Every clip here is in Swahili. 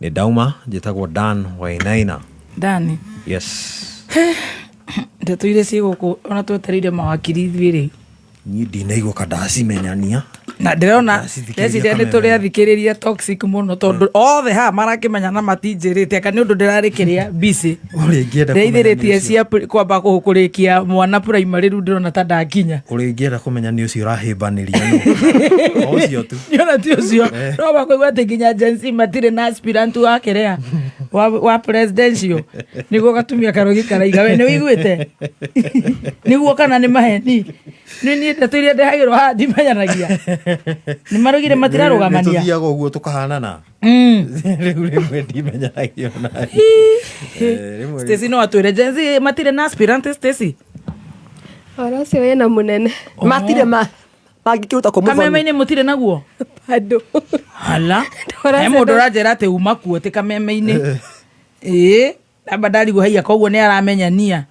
Nĩ ndauma njĩtagwo Dan Wainaina. Dani. Yes. Ndeto ile si gũkũ ona twetereire mawakiri thwĩrĩ. Niĩ ndinaigua ndacimenyania. Na ndĩrona president tũrĩa thikĩrĩria toxic mũno tondũ othe ha marakĩmenya na matinjĩrĩte aka nĩ ũndũ ndĩrarĩkĩria busy. Ndeithĩrĩtie cia kwamba kũrĩkia mwana primary rĩu ndĩrona ta ndakinya. Ũrĩngĩenda kũmenya nĩ ũcio ũrahĩmbanĩria no. Ũcio tu. Yona ti ũcio. No bakũigua atĩ nginya Gen Z matirĩ na aspirant wa kĩrĩa wa presidential. Nĩguo gatumia karogi karaiga we nĩ wĩiguĩte. Nĩguo kana nĩ maheni. Nĩ niĩ ndeto iria ndehagĩrwo haha ndimenyanagia. Nĩ marugire matirarũgamania. Nĩ tuthiaga ũguo tũkahanana. Rĩu rĩmwe ndimenyanagia ona. Stacy no atwĩre Gen Z matirĩ na aspirant Stacy. Ora ũcio wĩna mũnene. Matirĩ mangĩkĩruta kũmũthoni. Kameme-inĩ mũtirĩ naguo? Bado. Hala. He mũndũ ũranjĩra atĩ uma kuo ti kameme-inĩ. Amba ndarigwo haia koguo nĩ aramenyania.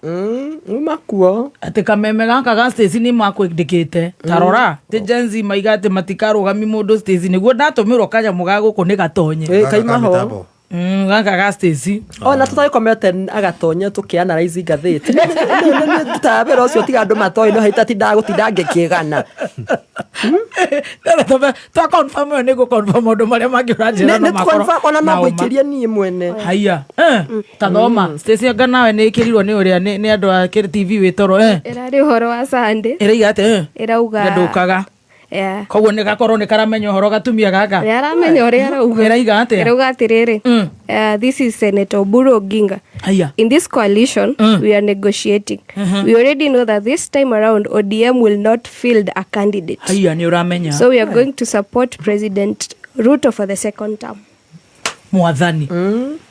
Uma kuo. Atĩ kameme gaka ga Stacy nĩ makwĩndĩkĩte. Tarora. Ti Gen Z maiga atĩ matikarũgami mũndũ Stacy nĩguo ndatũmĩrwo kanyamũ ga gũkũ nĩ gatonye. Kaima ho. Gaka ga Stacy. Ona tũtagĩkomete agatonye tũkĩanalize ngathĩti. Nĩ tutabera ũcio tiga andũ matoĩ no haita tinda gũtinda ngĩkĩgana. Ta confirm nĩ gũ confirm mũndũ marĩa mangĩ ũranjĩra no makoro. Ona no gwĩkĩria niĩ mwene. Haiya. Tathoma. Stacy anga nawe nĩ ĩkĩrirwo nĩ ũrĩa nĩ andũ a TV wĩtoro Ĩrarĩ ũhoro wa Sunday. Ĩraiga atĩ Ĩrauga. Ndũkaga. Koguo nĩ gakorwo nĩ karamenya ũhoro gatumia gaka. Nĩ aramenya ũrĩa arauga. Ĩraiga atĩa? Ĩrauga atĩrĩrĩ. This is Senator Oburu Oginga. Haiya. In this coalition, we are negotiating. We already know that this time around, ODM will not field a candidate. Haiya nĩ ũramenya. So we are going to support President Ruto for the second term. Mwathani.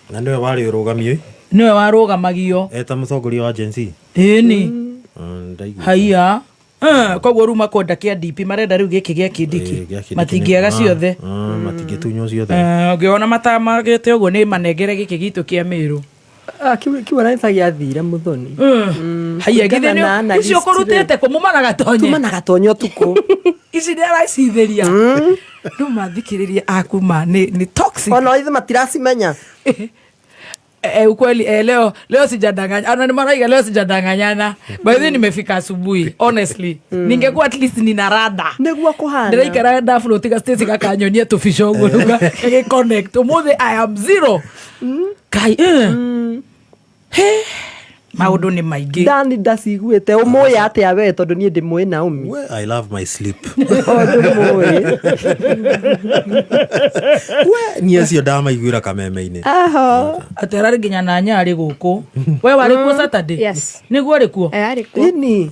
Na nĩwe warĩ ũrũgamio. Nĩwe warũgamagio. Eta mũtongoria wa Gen Z. Ĩni. Haiya. Koguo ruma kwenda kĩa DP marenda rĩu gĩkĩ gĩa Kindiki matingĩaga ciothe matingĩtunywo ciothe ngĩona matamagĩte ũguo nĩ manengere gĩkĩ gitũ kĩa Mĩrũ kiuga nĩ gĩathira Muthoni haiya githĩ icio kũrutĩte kũmumana gatonye tumana gatonye ũtukũ ici nĩ aracithĩria no mathikĩrĩria akuma nĩ toxic ona ithe matiracimenya ukweli leo sijadanganya. Ana nimaraiga leo sijadanganyana. By the way nimefika asubuhi honestly. Ningekuwa at least nina rada. Nĩguo kuhana. Ndĩraikara rada floating Stacy gakanyonia tũbico ũguo ruga connect. Umuthi I am zero. Kai maũndũ nĩ maingĩ. Dani ndaciguĩte ũmũĩ atĩa we tondũ niĩ ndĩmũĩ Naomi. I love my sleep. Niĩ cio ndamaiguĩra kameme-inĩ. Aterarĩ nginya na nyarĩ gũkũ. We warĩ kuo Saturday? Yes. Nĩguo arĩ kuo? Arĩ kuo. Ini.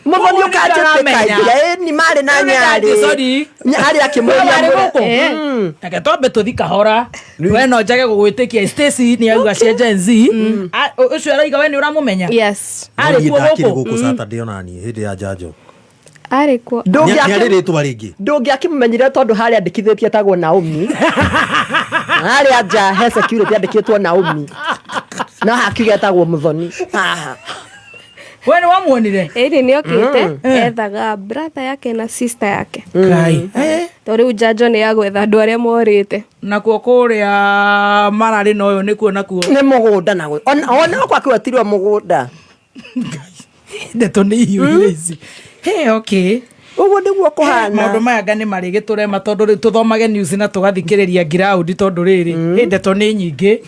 Muthoni ũkanjĩte kaingĩ ni marĩ na nyarĩ. Sorry. Nyarĩ akĩmũria gũkũ. Ake twambe tũthi kahora. We no njage gũgwĩtĩkia Stacy nĩ auga cia Gen Z. Ũcio araiga we nĩ ũramũmenya? Yes. Arĩ kuo gũkũ Saturday ona niĩ hĩndĩ ya njanjo. Arĩ kuo. Ndũngĩakĩrĩtwo rĩngĩ. Ndũngĩakĩmenyire tondũ harĩa andĩkithĩtie tagwo Naomi. Harĩa nja he security andĩkĩtwo Naomi. Na hakiuga tagwo Muthoni. We nĩ wamuonire? Ĩrĩ nĩ okĩte ethaga brother yake na sister yake. Kai. Tondũ njanjo nĩ ya gwetha andũ arĩa morĩte. Nakuo kũrĩa mararĩ na ũyũ nĩkuo nakuo. Nĩ mũgũnda naguo. Ona kwa kĩwetirwo mũgũnda. Ndeto nĩ ihiũ ici. Okay. Ũguo nĩguo kũhana. Maũndũ maya nĩ marĩ gĩtũrema tondũ rĩu tũthomage news na tũgathikĩrĩria ground tondũ rĩrĩ ndeto nĩ nyingĩ.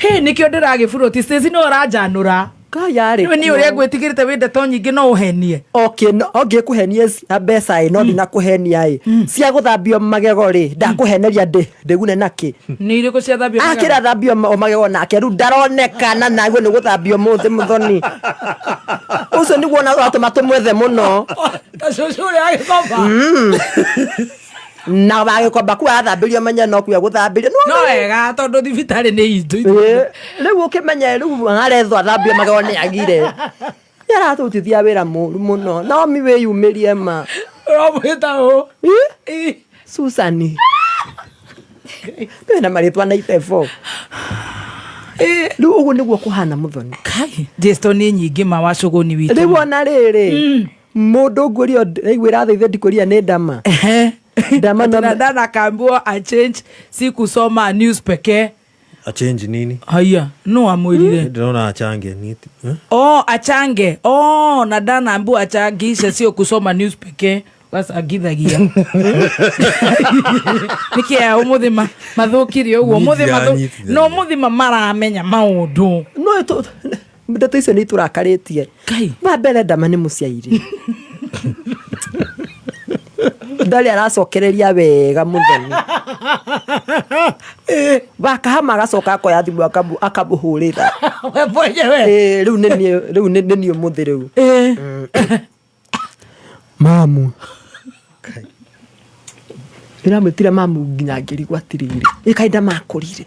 Nĩkĩo ndĩragĩburũti Stacy no ũranjanũra. Kayari. Nĩ ũrĩa ngwĩtigĩrĩte wĩ ndeto nyingĩ no ũhenie. Okay, no ngĩkũhenia mbeca no ndinakũhenia cia gũthambio magego ndakũheneria ndĩgune naki. Nĩ irĩkũ cia thambio magego? Akĩra thambio magego nake rĩu ndaronekana naguo nĩ gũthambio mũthĩ Muthoni. Ũcio nĩguo na ũratũma tũmwethe mũno. Tacũcũ ũrĩa agĩkomba. Na wagĩkomba kuo athambĩrio menya no kuo gũthambĩrio no wega tondũ thibitarĩ nĩ itũ rĩu ũkĩmenya rĩu arethwo athambio magego nĩ agire yaratũtithia wĩra mũru mũno Naomi wĩyumĩrie ma ũramwĩta ũ Susani twĩna marĩtwa na itefo rĩu ũguo nĩguo kũhana Muthoni. Kai jesto nĩ nyingĩ ma wacũgũni witũ rĩu ona rĩrĩ mũndũ ngũrio rĩu ĩrathaithia ndikũria nĩ ndama Dana kaambiwa a change si kusoma news pekee. A change nini? Haya, no amwirire. Ndona achange niti. Achange. Na Dana ambiwa achangisha sio kusoma news pekee. Bas agithagia. Nikia umuthima mathukirio uguo muthima maramenya maundu. No to ndeto icio ni turakaritie. Wa mbere Dama ni muciairi. Ndari aracokereria wega muthoni. Bakahama agacoka akoya thimu akabuhurira. We mwenyewe. Riu ni umuthi riu. Mamu. Iramwitire mamu nginya ngirigwa atiriri. Ikaida makurire.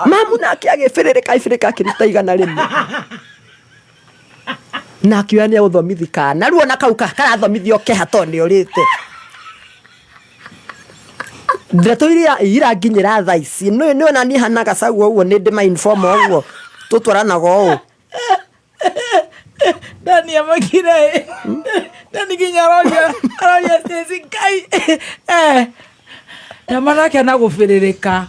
Mamu nake agĩbĩrĩrĩka akĩruta igana rĩmwe. Na akĩoya nĩ ũthomithi kana ruo na kau karathomithio keha to nĩ ũrĩte. Ndeto iria iranginyĩra thaa ici nĩ ona niĩ hana gacagu ũguo nĩ ndĩma inform ũguo tũtwaranaga ũũ. Dani amakire. Dani nginya aroria Stacy Kai. Dama nake anagũbĩrĩrĩka.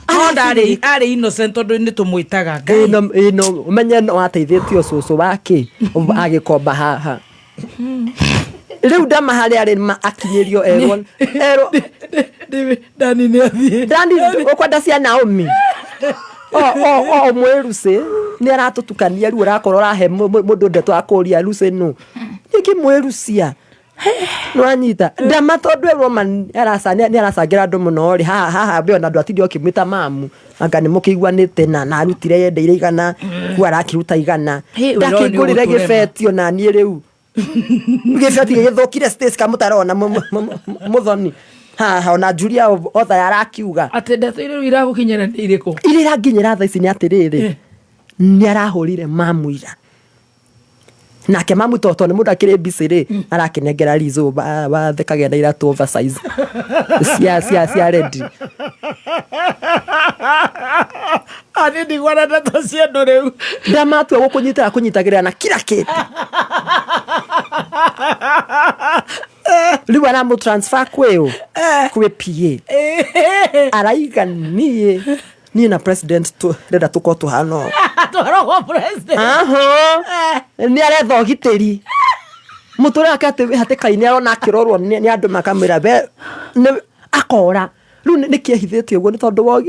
Arĩ innocent tondũ nĩ tũmwĩtaga Ngai. No umenye no ateithĩtio cũcũ wake agĩkomba haha. Rĩu Dama harĩa arĩ akinyĩrio erwo. Dani nĩ athiĩ. Dani ũkwenda cia Naomi. Mwĩruci nĩ aratũtukania rĩu ũrakorwo ũrahe mũndũ ndeto akũria Lucy no. Nĩkĩ mwĩrucia? Nwanyita Dama tondũ erwo nĩ aracangira andũ mũno rĩ haha be ona andũ atindi okĩmwĩta mamu anga nĩ mũkĩiguanĩte na arutire yendeire igana ku arakiruta igana ndakĩngũrire gĩbetio na niĩ rĩu gĩbeti gĩthũkire Stacy kamutarona muthoni haha ona Julia otha yarakiuga atĩ ndeto iria iragũkinyĩra nĩ irĩkũ iranginyĩra thaa ici nĩ atĩrĩrĩ nĩ arahũrire mamu ira nake mamu toto nĩ mũndũ akĩrĩ busy rĩ arakinengera Lizo bathekagia na iratũ oversize cia ready ani ndigwana ndeto cia andũ rĩu Dama atua kũnyitagĩrĩra na kila kĩndũ rĩu aramũtransfer kwĩ PA araiga niĩ na president renda tũkorwo tũhana twarogwo president nĩ aretha ũgitĩri mũtũrĩ wake hatĩka-inĩ arona akĩrorwo nĩ andũ makamwĩra akora rĩu nĩ kĩehithĩtie ũguo nĩ tondũ wa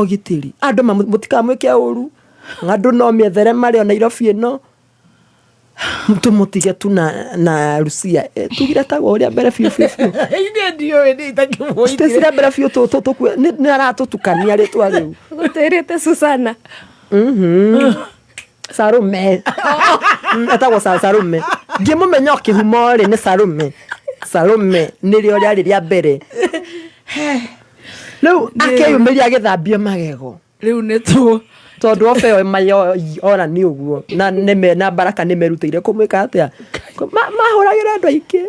ũgitĩri andũ mũtikamwĩke ũru andũ no mĩethere marĩ o Nairobi ĩno tũmũtige tu na Lucia tugire tagwo ũrĩa mbere biũ Stacy mbere biũ nĩ aratũtukania rĩtwa rĩu gũtĩrĩte Susana Sarume etagwo Sarume ngĩmũmenya ũkĩhuma rĩ nĩ Sarume nĩrĩo rĩarĩ rĩa mbere rĩu akĩyumĩria agĩthambio magego rĩu nĩ tondũ ofe mayo ora nĩ ũguo na Baraka nĩ merutĩire kũmwĩka atĩa mahũragĩra andũ aingĩ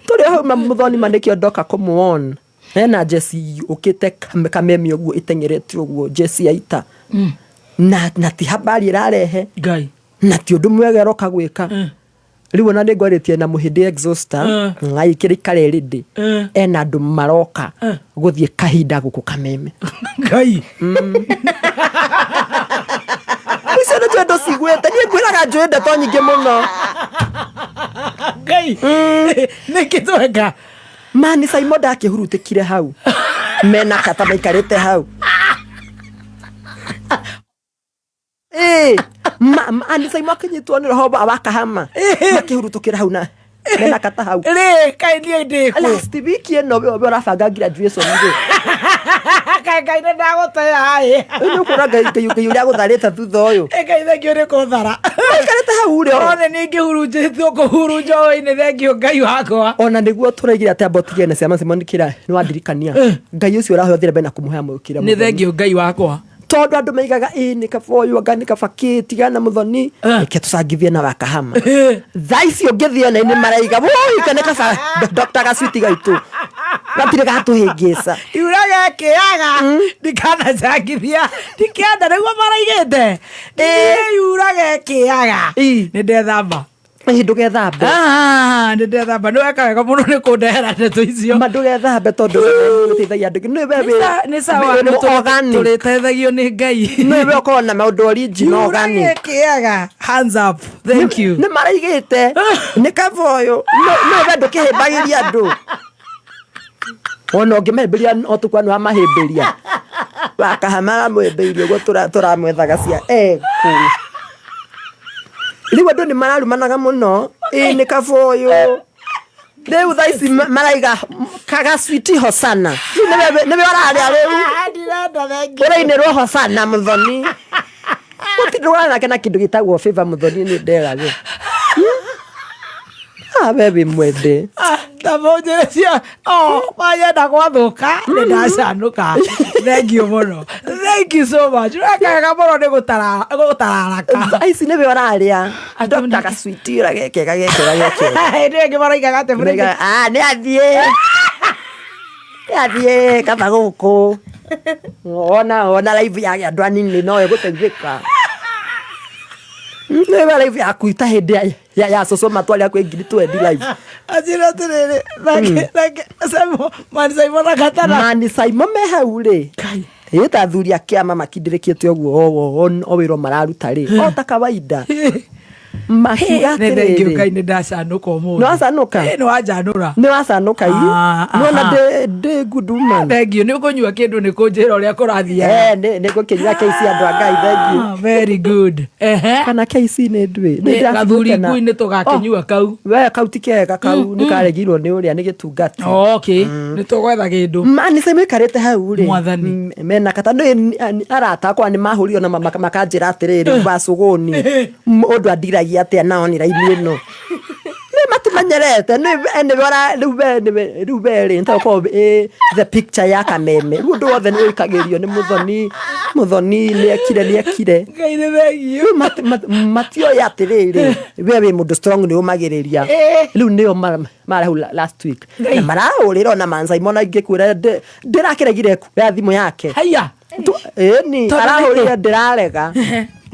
tũrĩ hau mũthoni manĩkio ndoka kũmuona hena Jesse ũkĩte kamemi ũguo ĩtengerete ũguo Jesse yaita na ti habari ĩrarehe Ngai na ti ũndũ mwegero kagwĩka rĩu ona nĩngwarĩtie na mũhĩndĩ exhauster ngaikĩrĩ karerĩndĩ ena andũ maroka gũthiĩ kahinda gũkũ kameme Ngai icio nĩ twendo cigwĩte niĩ ngwĩraga njũĩ ndeto nyingĩ mũno Ngai nĩkĩ tweka mani Simon ndakĩhurutĩkire hau mena kata maikarĩte hau ani Simon akĩnyitwo nĩ roho wakahama makĩhurutũkĩra hau na mena kata hau kaĩ niĩ ndĩkũ last week ĩno we ũrabanga graduation rĩ Ngai nĩ ndagũteya haĩ nĩ ũkũra Ngai ũrĩa gũtharĩte thutha ũyũ Ngai thengio nĩ kũthara maikarĩte hau rĩ one nĩ ngĩhurunjĩtio kũhurunja ĩ-inĩ thengio Ngai wakwa ona nĩguo tũraigire atĩ ambotigene ciama Simon kĩra nĩ wandirikania Ngai ũcio ũrahũthĩra mbere na kũmũhe mũkĩra nĩ thengio Ngai wakwa tondũ andũ maigaga nĩ kaboyu anga nĩ kabakĩ tigana mũthoni reke tũcangithie na wakahama thaa icio ngĩthiĩ ona-inĩ maraiga woi kana kaba Dr. Gacwiti gaitũ gatirĩ gatũhĩngĩca iura gekĩaga ndikanacangithia ndikĩenda nĩguo maraigĩte iura gekĩaga nĩ ndethamba ndũgethambe ndĩndethamba nĩ weka wega mũno nĩ kũndehera ndeto icio ma ndũgethambe tondũ gũteithagia andũ nĩ sawa tũrĩteithagio nĩ Ngai nĩwe ũkorwo na maũndũ original organic kĩega hands up thank you nĩ maraigĩte nĩ kavoyo nĩwe ndũkĩhĩmbagĩria andũ ona ũngĩmehĩmbĩria otukwa nĩ wamahĩmbĩria wakahamara mwĩmbĩirie ũguo tũramwethaga cia eku rĩu andũ nĩ mararumanaga mũno nĩ kavoyo rĩu thaa ici maraiga kagacwiti hosana nĩwe ũrarĩa rĩu ũrĩinĩrwo hosana mũthoni gũtindũgana nake na kĩndũ gĩtagwo favor mũthoni nĩ nderage we wĩ mwende ndamũnjĩrĩcia wanyenda gwathũka nĩ ndacanũka thank you mũno thank you so much wekega mũno nĩ gũtararaka ici nĩwe ũrarĩa Dr. Gacwiti ũragekega nĩ ĩngĩ maraigaga atĩ nĩ athiĩ kaba gũkũ ona live ya andũ anini no ĩgũteithĩka nĩwe live yaku ita hĩndĩ ya coco matwarĩa kwĩ ngiri 20 live ajira atĩrĩrĩ Mani Simon agatara Mani Simon me hau rĩ ĩta athuri a kĩama makindĩrĩkĩte ũguo o wĩra mararuta rĩ o ta kawaida makiuga atĩrĩrĩ nĩ ndacanũka ũmũthĩ nĩ wacanũka nĩ wanjanũra nĩ wacanũka nĩona ndĩ good woman thank you nĩ ũkũnyua kĩndũ nĩ kũnjĩra ũrĩa kũrathiĩ nĩ ngũkĩnyua KC andũ a Ngai thank you very good kana KC nĩ ndũĩ gathuri ngui nĩ tũgakĩnyua kau we kau ti kega kau nĩ karegirwo nĩ ũrĩa nĩ gĩtungati okay nĩ tũgwetha kĩndũ Mani Simon ikarĩte hau rĩ mwathani mena kata nĩ arata akwa nĩ mahũrio na makanjĩra atĩrĩrĩ bacũgũni ũndũ andiragia atĩa nao nĩ raini ĩno nĩ matimenyerete rĩu berĩ nĩtakorwo the picture ya kameme rĩu ũndũ wothe nĩ wĩkagĩrio nĩ mũthoni nĩ ekire Ngai nĩ thengiũ matioya atĩrĩrĩ we wĩ mũndũ strong nĩ ũmagĩrĩria rĩu nĩo marahau last week na marahũrĩra ona Mani Simon ingĩkwĩra ndĩrakĩregire ya thimũ yake haya ĩni arahũrĩra ndĩrarega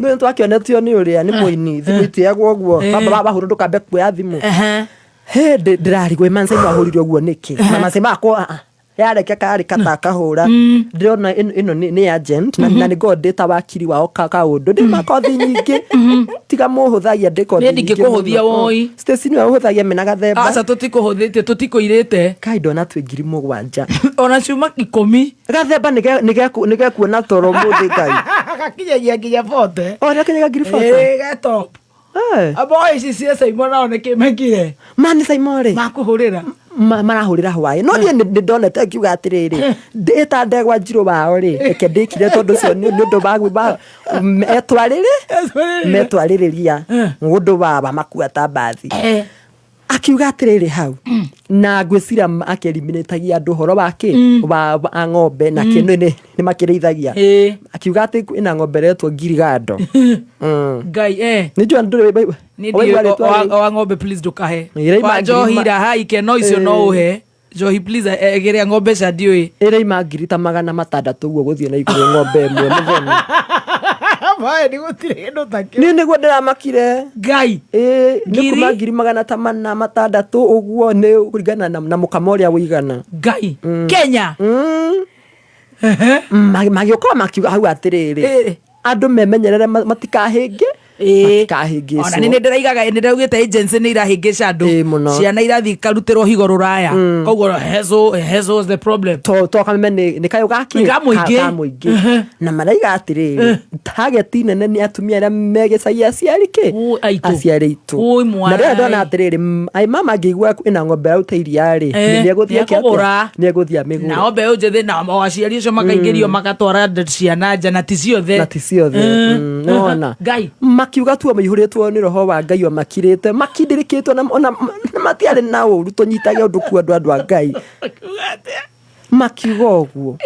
nĩ twakĩonetio nĩ ũrĩa nĩ mũini thimũ itiagwo ũguo bahũrwo ndũkambe kuoya thimũ ndĩrarigwo Mani Simon ahũrire ũguo nĩkĩ na Mani Simon yareke karĩ katakahũra ndĩrona ĩno nĩ agent na nĩ ngondĩta wakiri wao kaũndũ ndĩ makothi nyingĩ tiga mũhũthagia ndĩkothi ndingĩkũhũthia woi station wa ũhũthagia mena gathemba aca tũtikũhũthĩtie tũtikũirĩte kai ndona twĩ 7,000 ona ciuma 10 gathemba nĩ gekuona toro mũthĩ Ngai gakinyagia nginya 40 ona kinyaga ngiri 40 getop abo ici cia Simon nao nĩ kĩmekire Mani Simon rĩ makũhũrĩra marahũrĩra hwaĩ no niĩ nĩ ndonete akiuga atĩrĩrĩ ndĩta ndegwa njirũ wao rĩ reke ndĩkire tondũ ũcio nĩ ũndũ metwarĩrĩria mũndũ baba makua ta mbathi akiuga atĩrĩrĩ hau na ngwĩciria akĩeliminatagia andũ ũhoro wa ng'ombe na kĩno nĩ makĩrĩithagia akiuga atĩ ĩna ng'ombe retwo Girigado Ngai nĩnjua ndũrĩ wa ng'ombe please ndũkahe njohira haike no icio no ũhe njohi please egerea ng'ombe ca ndiũĩ ĩraima ngiri ta 600 ũguo gũthiĩ na igũrũ ng'ombe ĩmwe mũthoni niĩ nĩguo ndĩramakire Ngai nĩ kuma ngiri 600 ũguo nĩ kũringana na mũkamo ũrĩa wĩigana Ngai Kenya magĩũka makiuga hau atĩrĩrĩ andũ memenyerere matikahĩngĩ ona nĩ ndĩraigaga nĩ ndaugĩte agency nĩ irahĩngĩca andũ ciana irathiĩ karutĩrwo higo rũraya koguo hezo the problem to kameme nĩ kayũ kamũingĩ na maraiga atĩrĩrĩ target nene nĩ atumia arĩa megĩcagia aciari aciari aitũ na rĩrĩa ndona atĩrĩrĩ ai mama ngĩigua ĩna ng'ombe yaruta iria-rĩ nĩ egũthiĩ amĩgũra na ng'ombe ĩyo njĩthĩ na aciari acio makaingĩrio magatwara ciana nja na ti ciothe nĩwona Ngai makiuga tu maihũrĩtwo nĩ roho wa Ngai makirĩte makindĩrĩkĩtwo na matiarĩ na ũru tũnyitage ũndũ ku andũ a Ngai makiuga ũguo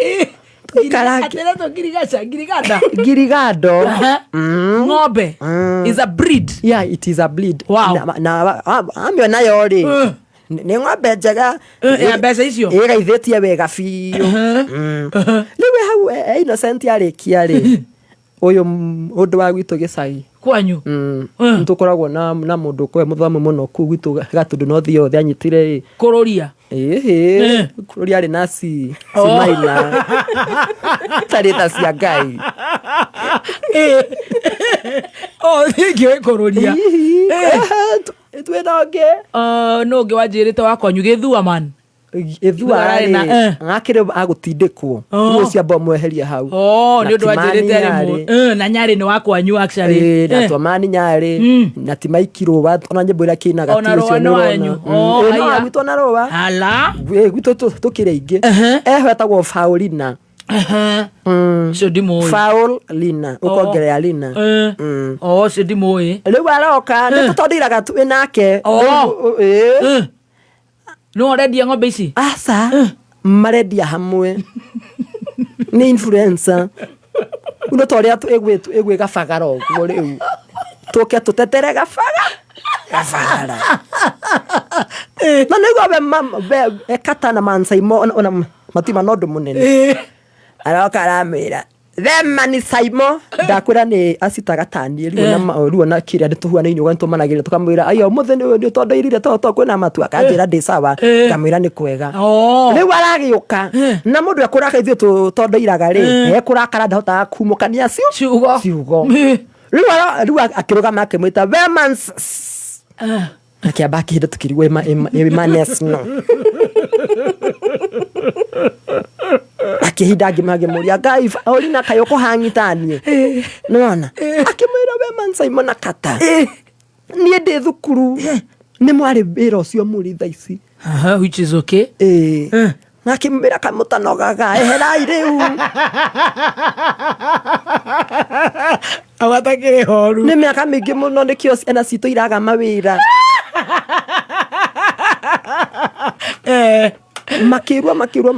Girigado ng'ombe is a breed it is a breed na amĩona yo rĩ nĩ ng'ombe njega ya mbeca icio ĩgaithĩtie wega biũ rĩu hau Innocent arĩkia rĩ ũyũ ũndũ wa gwitũ gĩcagi kwanyu nitukoragwo na mundu kwa muthamu muno ku gwitu Gatundu no thio the anyitire kururia kururia ari nasi simaina tarita cia Ngai thingio kururia twenoge no ngi wanjirite wa kwanyu Githua man Githua ngakire agutindikwo ucio bomweheria hau ni undu wanjirite ari na Nyari ni wa kwanyu actually na Twamani Nyari na timaikirwo ona nyimbo ira kinaga cio ni wanyu no gwitwo na rowa ala gwitwo tukire ingi etagwo Faulina cio ndimoi Faulina ukongerea Lina cio ndimoi riu aroka ni tutondiraga tu nake no already ng'ombe ici asa marendia hamwe ni influencer uno toria egwe gabagara uguo riu tuke tutetere gabagara na nigo be katana mansaimo ona matima nondu munene aroka aramira Themani Saimo ndakwira ni asitaga tani ruo na kiria ndituhua ni nyuga ntumanagire tukamwira ayo mutheni ni tondoirire to kwina matu akanjira ndi sawa kamwira ni kwega riu aragiuka na mundu akuraka ithu tutondoiraga ri ekurakara ndahota kumukania ciugo riu akirugama akimwita Themans akiamba kihinda tukirigwo manes no akihinda ngimagemuria Ngai Faulina kayoko hangitanie nona akimwira Themans Simon akata nie ndi thukuru ni mwari biro cio muri thaici which is okay nakimwira kamutanogaga eherai riu awatakire horu ni miaka mingi muno nikio ciana citu iraga mawira makirwo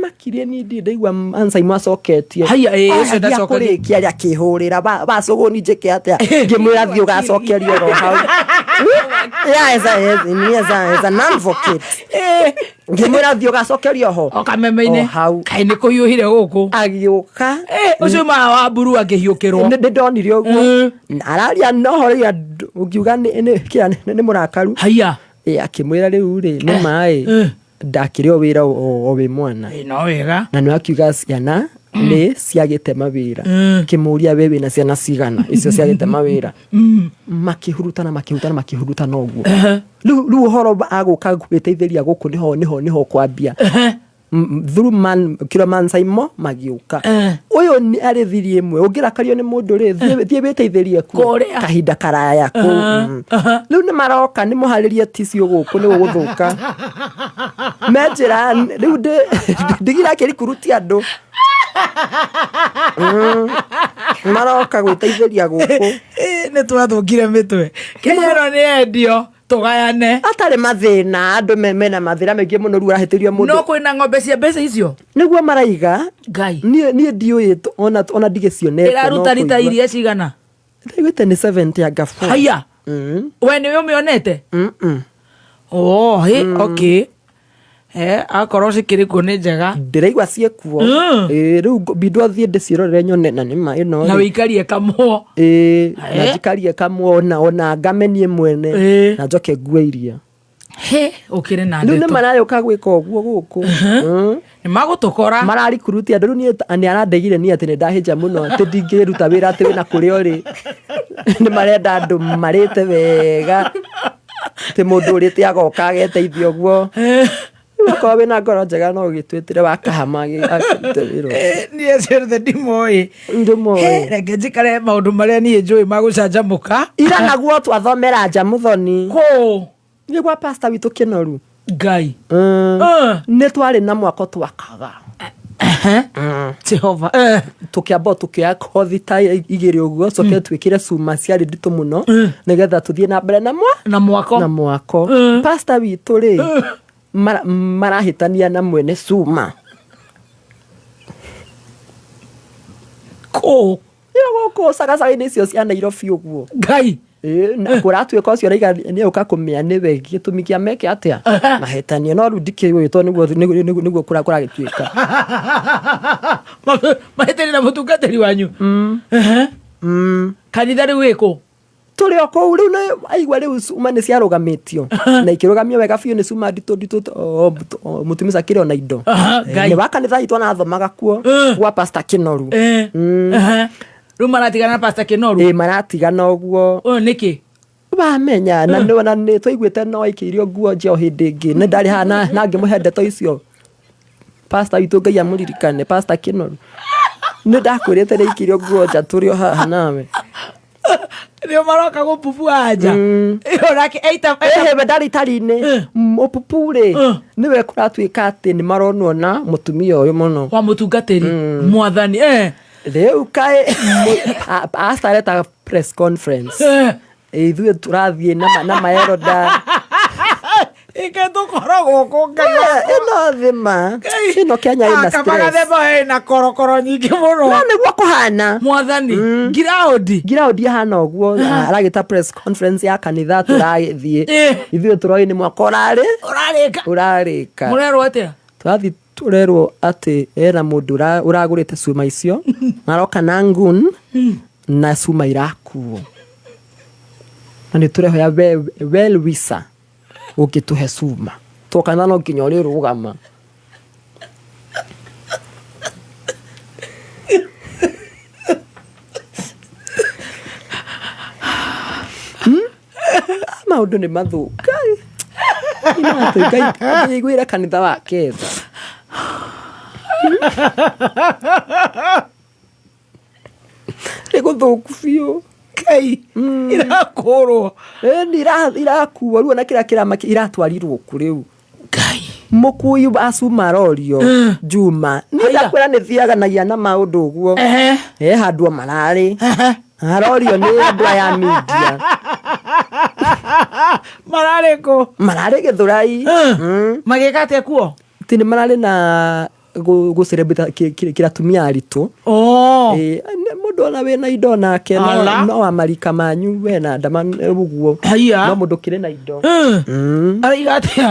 makirie ni ndaigua Ansaimo acoketie haya ndacokerie kiaria kihurira bacuguni njike atia ngimwira thio gacokerio ro hau eza non-advocate ngimwira thio gacokerio ho okamemeine kai ni kuyuhire guku agiuka ucio ma wa mburu angihiukirwo ndonire uguo araria nohoria ungiuga ni murakaru haya akimwira riu ri ni mai ndakirio wira o we mwana no wega na no akiuga ciana ni ciagite mawira kimuria wewe na ciana cigana icio ciagite mawira makihurutana oguo riu horo aguka gwiteithiria guku niho kwambia through man Kiroman Saimo magiuka uyu ni arithirie imwe ungirakario ni mundu ri thie witeithirie ku kahinda karaya ku riu ni maroka ni muharirie ticio guku ni guthuka menjira riu ndigira kirikuruti andu maroka gwiteithiria guku ni twathukire mitwe kinyero ni endio tugayane atari mathina andu mena mathira mengi muno ru arahitirio mundu no kwina ng'ombe cia mbeca icio niguo maraiga Ngai nie ndiuye ona ndigicionete iraruta rita iria cigana ndaigwite ni 70 ya gafu haya we ni umionete okay akorwo cikirikuo ni njega ndiraigua ciekuo riu bindwa thie ndicirorere nyone na nima ino na wikarie kamwo na njikarie kamwo ona ngamenie mwene na njoke ngue iria ukire na ndeto ni marayoka gwika uguo guku ni magutukora marari kuruti andu ni arandegire ni ati ni ndahija muno ati ndingiruta wira ati wina kuria uri ni marenda andu marite wega ti mundu urite agoka ageteithio uguo ko wina ngoro njega no gitwitire wakahama akitwiro nie ciothe ndimoi reke njikare maundu maria nie njui magucanjamuka ira naguo twathomera nja muthoni ko nigwa pastor witu Kinoru Ngai ni twari na mwako twakaga Jehova tukiamba tukioya kothi ta igiri uguo coke twikire cuma ciari nditu muno nigetha tuthie na mbere na mwako pastor witu ri marahitania na mwene cuma ko yoko sagasaga-inĩ icio cia Nairobi ũguo Ngai na kũratuĩka ũcio raiga nĩ ũka kũmenya nĩ we gĩtũmi kĩa meke atĩa mahĩtania no rĩu ndikĩũĩ tondũ nĩguo kũragĩtuĩka mahĩtania na mũtungatĩri wanyu kanitha rä u ä kå tå rä o kå u rä u aigua rä u cuma nä ciarå na ikä rå gamio wega biå nä cuma nditå må tumia kä rä o na indo nä wa kanitha itå anathomaga kuo gwa pasta kä noru rä u maratigana na pasta kä noru maratigana å guo nä kä bamenya na nä twaiguä te no aikä irio nguo njeo hä ndä ä ngä nä ndarä haha na ngä må he ndeto icio pasta witå ngai amå ririkane pasta kä noru nä ndakwä rä te rä aikä irio nguo nja tå rä o haha nawe nä o maroka gå pupu anja hebe ndaritarä-inä må pupu rä nä we kå ratuä ka atä nä maronwo na må tumia å yå må no wa må tungatä ri mwathani rä u kaä astareta press conference ithuä tå rathiä na maeroda ike tå koragwo kå ä no thä ma ä no kenya ä na kabagathe na korokoro nyingä må no nä guo kå hana mwathani ngiraåndi ahana å guo aragä ta press conference ya kanitha tå ragä thiä ithuä tå roä nä mwaka å rarä ka må rerwo atä a tå rathi tå rerwo atä ena må ndå å ragå rä te cuma icio maroka na ngun na cuma irakuo na nä tå rehoya well wisa å ngä tå he cuma tokana no nginya å rä rå gama maå ndå nä mathå ngaiguä re kanitha wa ketha rä gå thå ku biå kai irakå rwo irakuo rä u ona kä rä a kä rama iratwarirwo kå rä u kai må kui acuma arorio Juma nä ndakwä ra nä thiaganagia na maå ndå å guo handå mararä arorio nä andå aya media mararä kå mararä gä thå rai magä ka atä kuo tä nä mararä na gå cerebita kä ratumia aritå må ndå ona wä na indo nake no amarika manyu wena ndama å guo no må ndå kä rä na indo araiga atä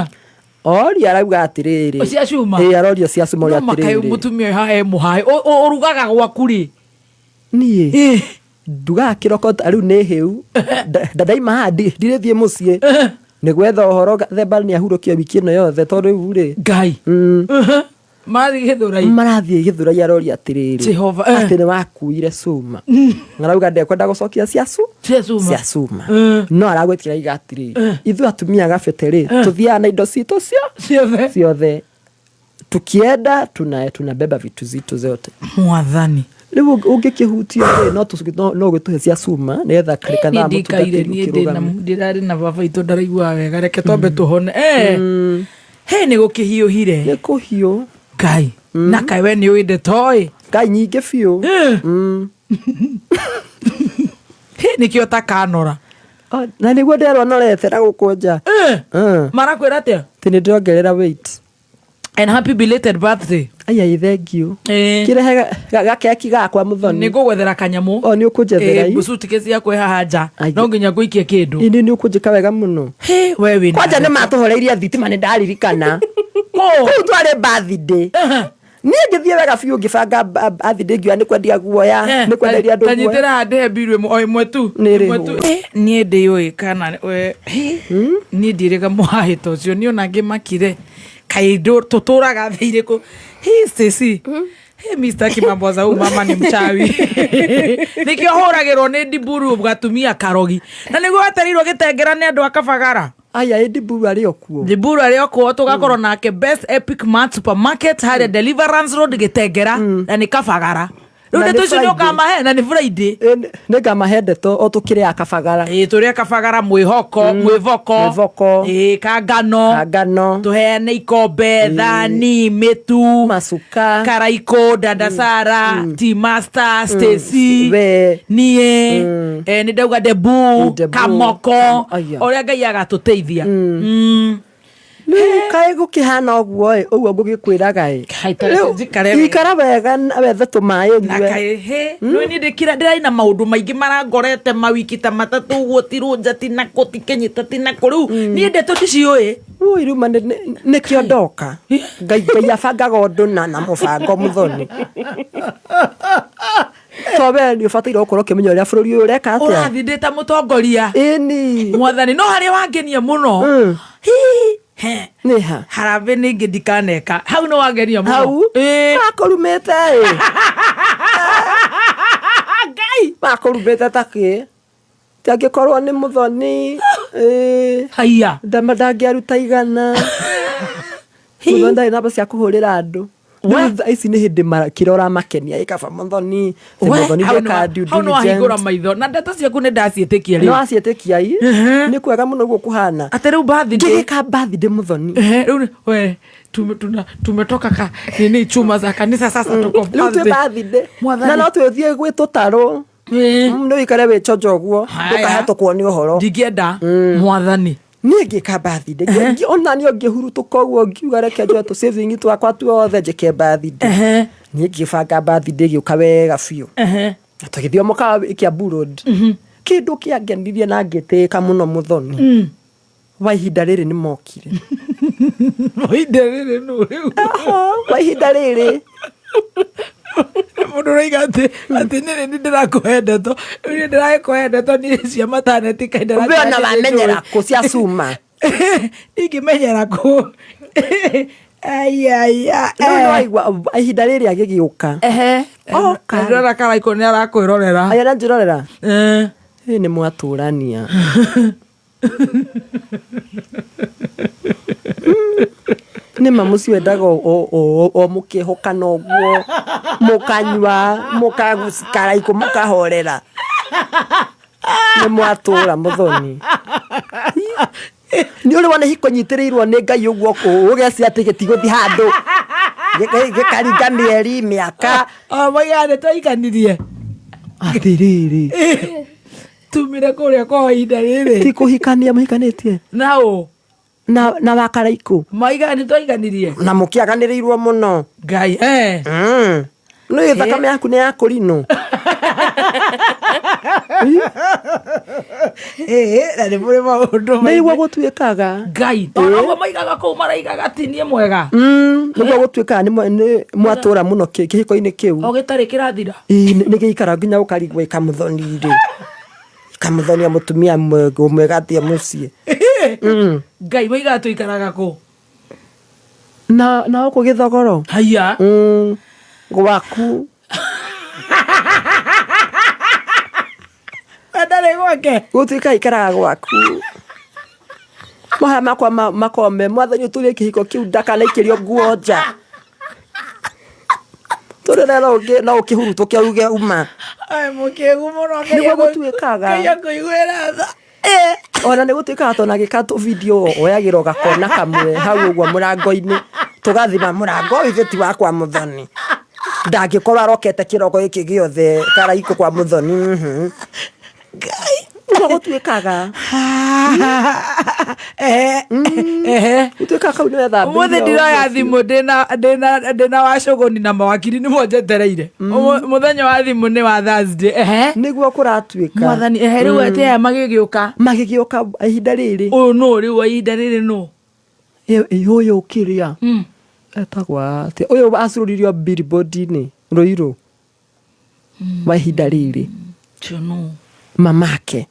a oria arauga atä rä rä cia cuma arorio cia cuma å rä atä rä må tumia haha e må haä å rugaga gwaku rä niä ndugaga kä roko rä u nä hä u ndaima haha ndirä thiä må ciä nä gwetha å horo themba nä ahurå kia wiki ä no yothe tondå rä u rä ngai marathiä gä thå rai marathiä gä thå rai aroria atä rä rä Jehova atä nä wakuire cuma arauga ndekwenda gå cokia cia cuma no aragwä tä ra iga atä rä rä ithuä atumia gabete rä tå thiaga na indo citå ciothe tå kienda tunabeba vitu zitå zote mwathani rä u å ngä kä hutio rä no gwä tå he cia cuma nä getha karä kathaa må ndikaire ndä rarä na baba itå ndaraiguaga wega reke twambe tå hone he nä gå kä hiå hire nä kå hiå ngai na kaä we nä å ä nde toä ngai nyingä biå nä kä o takanora na nä guo nderwo norete na gå kå nja marakwä ra atä a tä nä ndiongerera weight and happy belated birthday aiai thengiå kä rehe gakeki gakwa må thoni nä ngå gwethera kanyamå nä å kå njethera bucuti cia kwä haha nja no nginya ngå ikie kä ndå nä å kå njä ka wega må no we wä kwanja nä matå horeirie thitima nä ndaririkana kå twarä bathidä niä ngä thiä wega biå ngä banga athidä ngiuga nä kwendia guoya nä kwenderia andå tanyitä ra ndä he mbiru o ĩmwe tu niä ndä å ä kana niä ndirä ga mwahä ta å cio nä ona ngä makire kaindå tå tå raga thä irä kå Stacy Mr. Kimamboza u mama ni mchawi nä kä o hå ragä rwo nä ndiburu gatumia karogi na nä guo atereirwo gä tengera nä andå akabagara aya ndiburu arä o kuo ndiburu arä o kuo tå gakorwo nake best epic mart supermarket harä deliverance road gä tengera na nä kabagara rä u nä tå icio nä å kamahe na nä Friday nä ngamahe ndeto o tå kä rä a kabagara tå rä a kabagara mwä voko kangano tå heane ikombe thani mä tu macuka karaiko dandasara T-Master Stacy niä nä ndauga debu kamoko o rä a ngai agatå teithia kaä gå kä hana å guo å guo ngå gä kwä raga ikara wega wethe tå maä nyue nä ndä rarä na maå ndå maingä marangorete mawiki ta matatå guo tirå nja tinakå tikenya ta tinakå rä u niä ndeto ndiciå ä rä uma nä kä o ndoka ngai abangaga å ndå na må bango må thoni tobe ni ufatire okoro kimenya ria bururi uyu reka atia urathindita mutongoria ini mwathani no hari wangenia muno ni ha harambe ningi ndikaneka hau no wangenia muno hau akorumete ngai akorumete taki tiangikorwo ni muthoni haiya ndamandangiaruta igana muthoni ndari namba cia kuhurira andu ici nä hä ndä kirora makenia ikaba muthoni muthoni hau no wahingå maitho na ndeto ciaku nä ndaciätä kia rä no aciätä kia i nä kwega må no guo kå hana atä rä u ngä ka mbathi ndä må thoni rä u tumetoka ka nini chuma za kanisa sasa tuko rä u twä mbathi ndä na no twä thiä gwä tå tarå nä wä ikare wä conjo guo ndå kahetå kwo nä å horo ndingĩenda mwathani niä ngä ka mbathi ndä ona nä o ngä hurutå ka å guo ngiuga reke njoe tå saving twakwa tuothe njä ke mbathi ndä niä ngä banga mbathi ndä gä å ka wega biå tå gä thiä må kä a burod kä ndå kä angenirie na ngä tä ka må no må thoni wa ihinda rä rä nä mokire ihinda rä rä no rä u wa ihinda rä rä må ndå raiga atä nä ndä rakå he ndeto nä ndä rakå he ndeto nä cia mataneti kaindana wamenyera kå cia cuma ingä menyera kå aigua ihinda rä rä agä gä å ka ndärora karaiko nä arakwä rorera aya na njä rorera nä mwatå rania nä ma må ciendaga o må kä hokana å guo må kanyua må karaikå må kahorera nä mwatå ra må thoni nä å rä wona hiko nyitä rä irwo nä ngai å guo å geci atä gä tigå thi handå gä karinga mä eri mä aka maiga nä twaikanirie atä rä rä tumä re kå rä a kwa ihinda rä rä ti kå hikania må hikanä tie naå na wakaraikå maiga nä twaiganirie na må kä aganä rä irwo må no ngai nä thakame yaku nä yakå rinå na nä må rä maå ndå nä igua gå tuä kaga ngai toguo maigaga kå u maraigaga tinie mwega nä guo gå tuä kaga nä mwatå ra må no kä hiko-inä kä u o gä tarä kä rathira nä gä ikara nginya gå karigwo kamå thoni rä kamå thoni a må tumia mwega atä a må ciä ngai maigaga tå ikaraga kå na å kå gä thogoro haiya gwaku ndarä gwake gå tuä ka ikaraga gwaku mahaya makwa makome mwathani å tå rä kä hiko kä u ndakanaikä rio nguo nja tå rä re no å kä hurutå kä auge uma må kä gu må no nä guo gå tuä kaga kå iguä ra tha ona nä gå tuä kaga tona gä ka tå video oyagä ro gakona kamwe hau å guo må rango-inä tå gathima må rango ithe ti wakwa må thoni ndangä korwo arokete kä roko gä kä gä othe karaikå kwa må thoni ngai nä gå tuä kaga gå tuä kaga kau nä wetha må thä ndiroya thimå ndä na wacågåni na mawakiri nä monjetereire må thenya wa thimå nä wa Thursday nä guo kå ratuä ka mwathani rä u atä aya magä gä å ka magä gä å ka ihinda rä rä å yå no rä u ihinda rä rä no å yå å kä rä a etagwa atä å yå acå ririo billboard-inä rå irå wa ihinda rä rä mamake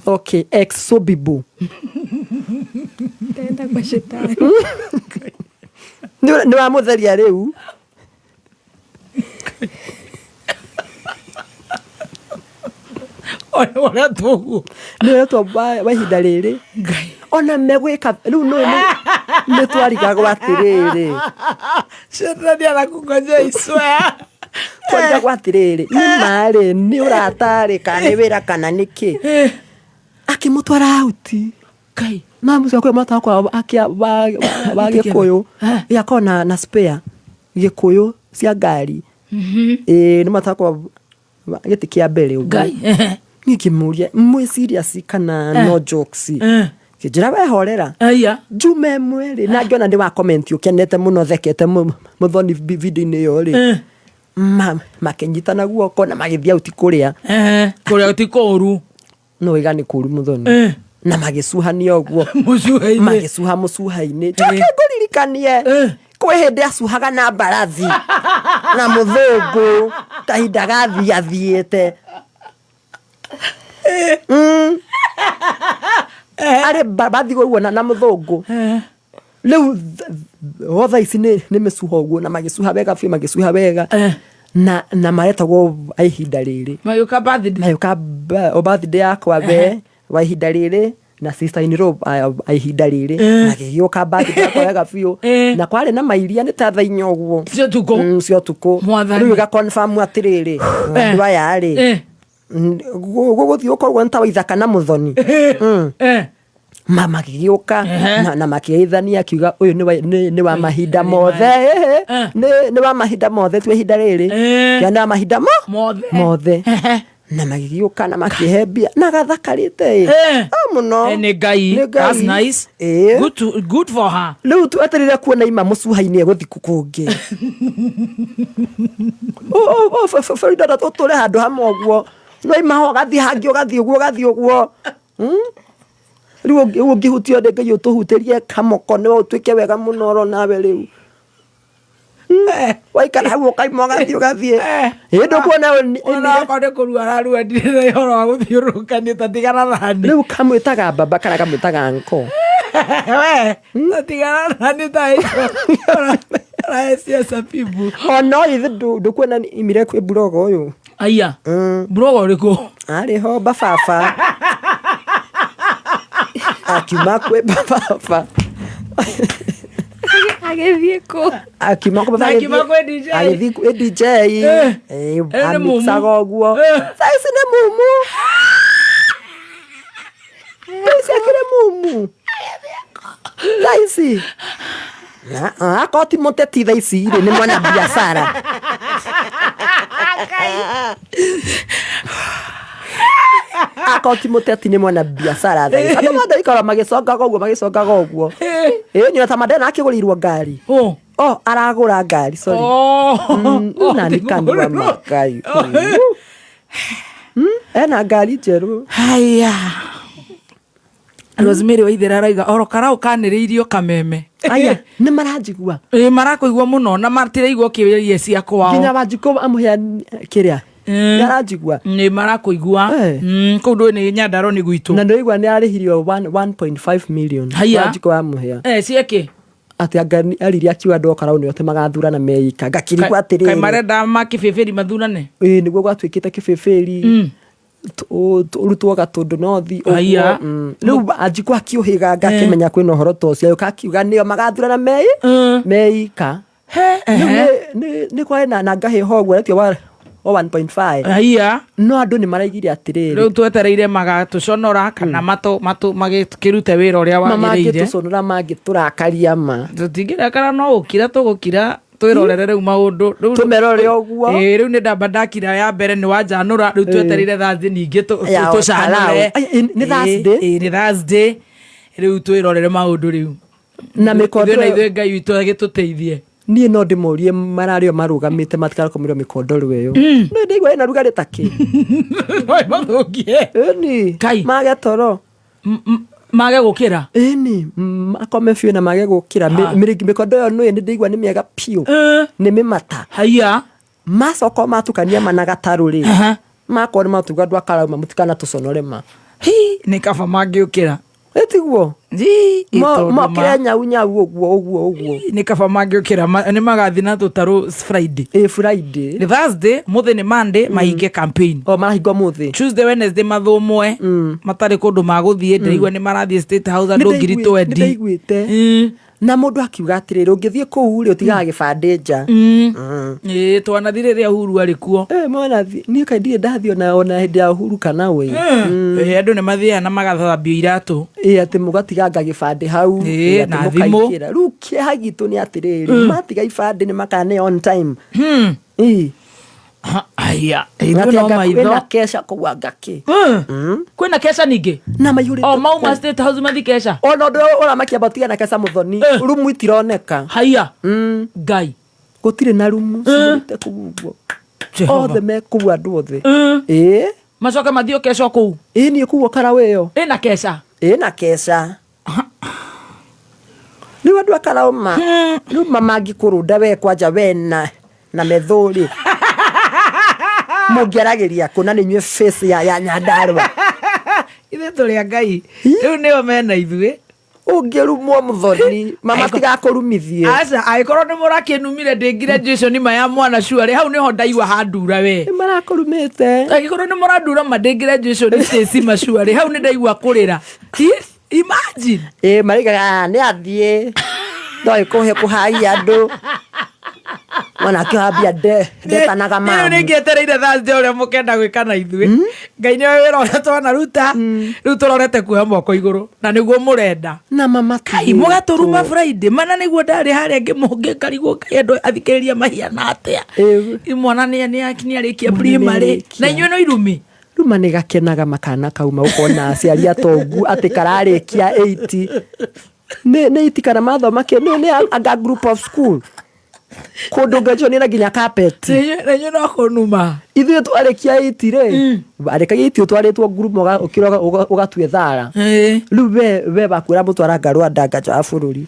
okay exobibu Taenda kwa shetani. nä wa må theria rä u oria tåguo nä retwo wa ihinda rä rä ona megwä ka rä u nä twarigagwo atä rä rä shetani anakungoja iswea twarigagwo atä rä rä imarä nä å ratarä ka nä wä ra kana nä kä akä må twara auti kai na må cio kå matakwa wa gä kå yå ä akorwo na spare gä kå yå cia ngari nä matakwa gä tä kä a mbere å ngai nä kä må ria mwä serious kana no jokes kä njä ra wehorera aya njuma ĩmwe rĩ na ngĩona ndĩ wa comment ũkenete mũno thekete mũthoni video-inĩ ĩyo rĩ makĩnyitana guoko na magĩthiĩ auti kũrĩa ti kũru no wĩga nĩ kũru mũthoni na magĩcuhania ũguo magĩcuha mũcuha-inĩ njoke ngũririkanie kwĩ hĩndĩ acuhaga na mbarathi na mũthũngũ kahinda gathiathiĩte arĩ bathi ũguo na mũthũngũ rĩu otha ici nĩ mĩcuha ũguo na magĩcuha wega biũ magĩcuha wega na maretagwo ihinda rĩrĩ mayũka birthday yakwa be wa ihinda rĩrĩ na sister in law ihinda rĩrĩ magĩgĩũka birthday yakwa wega biũ na kwarĩ na mairia nĩ ta thaa 4 ũguo cio tukũ rĩu gaconfirm atĩrĩrĩ andũ aya rĩ gũgũthiĩ ũkorwo nĩ ta Waithaka na Mũthoni magĩgĩũka na makĩgeithania akiuga ũyũ nĩ wa mahinda mothe nĩ wa mahinda mothe tu ihinda rĩrĩ nĩ wa mahinda mothe na magĩgĩũka na makĩhe mbia na gathakarĩte mũno nĩ Ngai. That's nice. Good for her. Rĩu twetereire kuona ima mũcuha-inĩ egũthiĩ kũngĩ Farida tũtũre handũ hamwe ũguo no ima ho gathiĩ hangĩ ũgathiĩ ũguo rĩu ũngĩhutio ndĩ Ngai ũtũhutĩrie kamoko nĩwe ũtuĩke wega mũno oro nawe rĩu waikara hau ũkaima ũgathiĩ ndũkuona nĩ kũrua ararua ndirĩ na ũhoro wa gũthiũrũrũkania ta tigana thani rĩu kamwĩtaga baba kana kamwĩtaga nko ta tigana thani ta icio siasa pibu no ithe ndũkuona imire kwĩ burogo ũyũ aya burogo ũrĩkũ arĩho baba akiuma kwĩ baba agĩthiĩ kũ akiuma agĩthiĩ kwĩ DJ amixaga ũguo saici nĩ mumu akĩrĩ mumu saici akorwo ti mũteti thaa ici rĩ nĩ mwana biacara akorwo ti mũteti nĩ mwana biacara thaa ici andũ mandaikara magĩcongaga ũguo nyona ta Mandela akĩgũrĩirwo ngari aragũra ngari sorry na nĩ kanua makai ena ngari njerũ haya Rosemary Waithera arauga oro karau kanĩrĩirio kameme aya nĩ maranjigua marakũigua mũno na matiraigua kĩũria cia kwao nginya Wanjikũ amũhea kĩrĩa nĩaranjigua nĩ marakũigua kũu ndũĩ nĩ Nyandarua nĩ gwitũ na nĩũigua nĩ arĩhirio 1.5 million Wanjikũ amũhea cieke atĩ anga ariria akiuga andũ okarau nĩo te magathurana meika ngakĩrigwo atĩrĩrĩ kaĩ marenda makĩbĩbĩri mathurane nĩguo gwatuĩkĩte kĩbĩbĩri ũrutwo gatũndũ nothi rĩu Wanjikũ akiũhĩga ngakĩmenya kwĩna ũhoro ta ũcio akiuga nĩo magathurana meika nĩ kwarĩ na ngahĩho ũguo retio wa 1.5 no andũ nĩ maraigire atĩrĩrĩ rĩu twetereire magatũconora kana magĩkĩrute wĩra ũrĩa wagĩrĩire magĩtũconora mangĩtũrakaria ma tũtingĩrakara no gũkira tũgũkira twĩrorere rĩu maũndũ tũmerore ũguo rĩu nĩ ndamba ndakira ya mbere nĩ wanjanũra rĩu twetereire Thursday ningĩ tũcanũre nĩ Thursday rĩu twĩrorere maũndũ rĩu na mĩkondo ithuĩ Ngai witũ agĩtũteithie niĩ no ndĩmorie mararĩo marũgamĩte matikarakomerwo mĩkondoro ĩyo no ndĩigua ĩna rugarĩ takĩ Kai mage toro mage gũkĩra akome biũ na mage gũkĩra mĩkondo ĩyo nĩ ndĩigua nĩ mĩega piũ nĩ mĩmata haya macoka matukania mana gatarũ rĩ makorwo nĩ matuga andũ akarauma mũtikana tũconore ma nĩ kaba mangĩũkĩra tiguo mokĩre nyau ũguo nĩ kaba mangĩũkĩra nĩ magathiĩ na tũtarũ Friday Friday Thursday mũthĩ nĩ Monday mahinge campaign marahingwo mũthĩ Tuesday Wednesday mathũmwe matarĩ kũndũ magũthiĩ ndĩraigua nĩ marathiĩ State House andũ ngiri 20 na mũndũ akiuga atĩrĩrĩ ũngĩthiĩ kũu rĩ ũtigaga gĩbandĩ nja twanathi rĩrĩa Uhuru arĩ kuo niĩ kaĩ ndirĩ ndathi ona hĩndĩ ya Uhuru kana wĩ andũ nĩ mathiaga na magathambio iratũ atĩ mũgatiganga gĩbandĩ hau na thimũ rĩu kĩeha gitũ nĩ atĩrĩrĩ matiga ibandĩ nĩ makane on time aya kwĩna kesha kũu angakĩ kwĩna kesha ningĩ na maihũrĩte mauma State House mathi kesha ona ũndũ ũramakia bautiga na kesha Mũthoni rumu itironeka haya Ngai gũtirĩ na rumu ciĩte kũu ũguo othe me kũu andũ othe macoke mathio kesha kũu niĩ kũu okaraũ ĩyo ĩna kesha rĩu andũ akaraũ rĩu mangĩkũrũnda we kwanja we na methũrĩ Mungiaragiria kuna ni nywe face ya Nyandarua. Ithe tũrĩa Ngai rĩu nĩo mena ithuĩ Ũngĩrumwo Muthoni mama tigakurumithie. Aca angĩkorwo nĩ mũrakĩnumire ndĩ graduation ma ya mwana cuarĩ hau nĩho ndaigua handura we Nĩ marakurumĩte. angĩkorwo nĩ mũrandura ma ndĩ graduation stage macuarĩ hau nĩ ndaigua kũrĩra. Imagine Marigaga nĩ athiĩ ndoĩ kũhagia andũ mwana kĩhambia ndetanaga mamu. Nĩ ngĩetereire Thursday ũrĩa mũkenda gwĩka na ithuĩ. Ngai nĩwe wĩra ũrĩa twanaruta rĩu tũrorete kuoya moko igũrũ na nĩguo mũrenda na mama Kai mũgatũruma Friday mana nĩguo ndarĩ harĩa ngĩmũngĩ karigwo Ngai andũ athikĩrĩria mahiana atĩa. Mwana nĩ arĩkia primary na inyuĩ no irumi ruma nĩ gakenaga makana kauma ũkona aciari atongu atĩ kararĩkia 8 nĩ itikana mathoma nĩ a group of school kũndũ ngacio nĩ na nginya carpet na inyuĩ no kũnuma ithuĩ twarĩkia 8 rĩ arĩkagia 8 twarĩtwo group ũkĩroga ũgatue thara rĩu we bakwĩra mũtwara ngarũa ndangajo ya bũrũri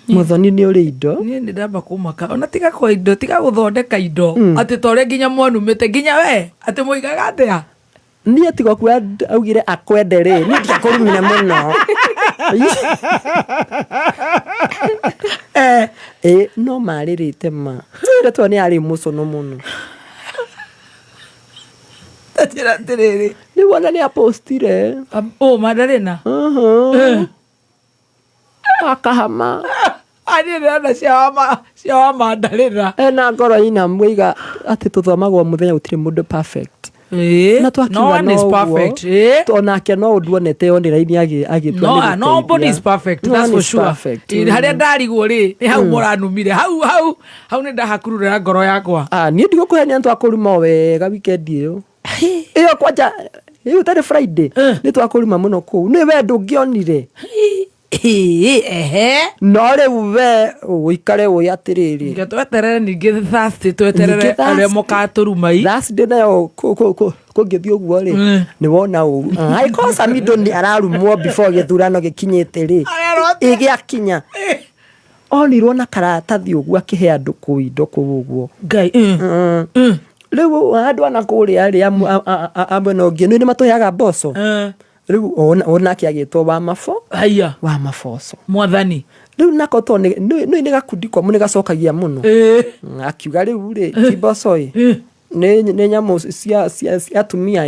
Muthoni nĩ ũrĩ indo niĩ nĩ ndamba kũmaka ona tiga kwa indo tiga gũthondeka indo atĩ tore nginya mwanumĩte nginya we atĩ mũigaga atĩa niĩ tiga kuoya augire akwende rĩ niĩ ndiakũrumire mũno no marĩrĩte ma ndetwo nĩ arĩ mũcono mũno tatĩra atĩrĩrĩ nĩ wona nĩ apostire Madarena akahama ani ndana cia Madarena ena ngoro ina mwiga atĩ tũthomagwo mũthenya gũtirĩ mũndũ perfect na twakiuga no perfect onake no ũnduonete online agĩtua nobody is perfect, that's for sure. Harĩa ndarigwo rĩ nĩ hau mũranumire hau nĩ ndahakurura ngoro yakwa niĩ ndigũkũhenia nĩtwakũruma wega weekend ĩyo kwanja ĩyo tarĩ Friday nĩtwakũruma mũno kũu nĩ we ndũngĩonire no rĩu we ũikare ũĩ atĩrĩrĩ ngetweterere ningĩ Thursday tweterere arĩa mũkatũrumai Thursday nayo kũngĩthiĩ ũguo rĩ nĩ wona ũru angĩkorwo Samido nĩ ararumwo before gĩthurano gĩkinyĩte rĩ ĩgĩakinya onirwo na karatathi ũguo akĩhe andũ kũu indo kũu ũguo Ngai rĩu andũ ana kũrĩa rĩ amwe no ngĩ nĩ matũheaga mboco rĩu ona kĩagĩtwo wa maboco Mwathani rĩu nako to nĩ gakundi kwa mũnĩ gacokagia mũno akiuga rĩu rĩ tiboco nĩ nyamũ cia atumia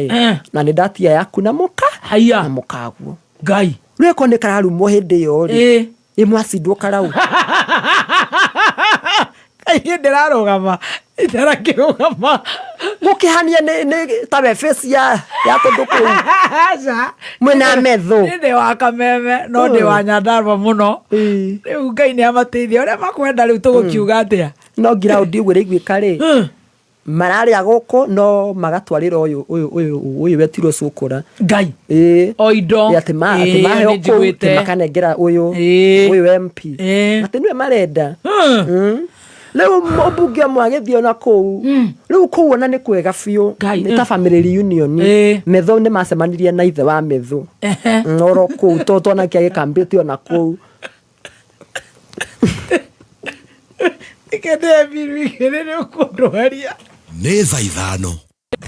na nĩ ndatia yaku na mũka na mũkaguo Ngai rĩu ko nĩ kararumwo hĩndĩ ĩyo rĩ ĩmwacindwo karau Kaĩ ndĩrarũgama itarakĩrũgama gũkĩhania nĩ tawe face ya kũndũ kũu mwĩna metho ndĩ wa Kameme no ndĩ wa Nyandarua mũno rĩu Ngai nĩ amateithia ũrĩa makwenda rĩu tũgũkiuga atĩa no ground ũguo rĩiguĩka rĩ mararĩa gũkũ no magatwarĩra ũyũ wetirwo cũkũra Ngai o indo atĩ mahe ũkũ makanengera ũyũ MP atĩ nĩwe marenda rĩu mũmbunge mwagĩthiĩ ona kũu rĩu kũu ona nĩ kwega biũ nĩ ta family reunion metho nĩ macemanirie na ithe wa metho oro kũu tona kĩagĩkambĩte ona kũu nĩ thaa 5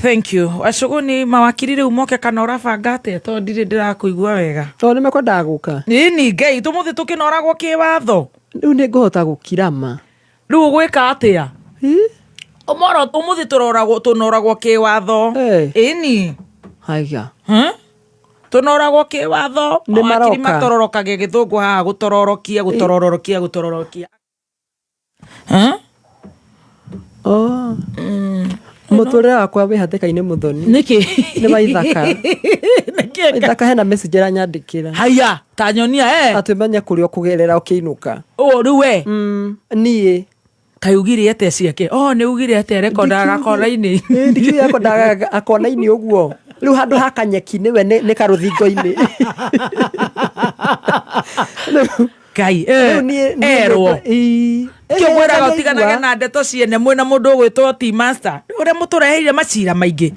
Thank you. Wacũgũni mawakiri rĩu moke kana ũrabanga atĩa tondũ ndirĩ ndĩrakũigua wega tondũ nĩ mekwendaga gũka nĩ Ngai tũmũthĩ tũkĩnoragwo kĩwatho rĩu nĩ ngũhota gũkirama rĩu ũgwĩka atĩa ũmũthĩ tũnoragwo kĩwatho ĩni haiya tũnoragwo kĩwatho mawakiri matororokage gĩthũngũ haha gũtororokia mũtũrĩre wakwa wĩ hatĩka-inĩ Muthoni nĩ maithaka hena message aranyandĩkĩra haya ta nyonia atĩ menye kũrĩa ũkũgerera ũkĩinũka rĩu we niĩ kaĩ ugire atĩa ciake nĩ ugire atĩa rekondaga gakona-inĩ ndikiuga rekondaga gakona-inĩ ũguo rĩu handũ hakanyeki nĩwe nĩ karũthingo-inĩ Ngai erwo kĩmwĩraga ũtiganage na ndeto ciene mwĩna mũndũ ũgwĩtwo T-Master ũrĩa mũtũreheire macira maingĩ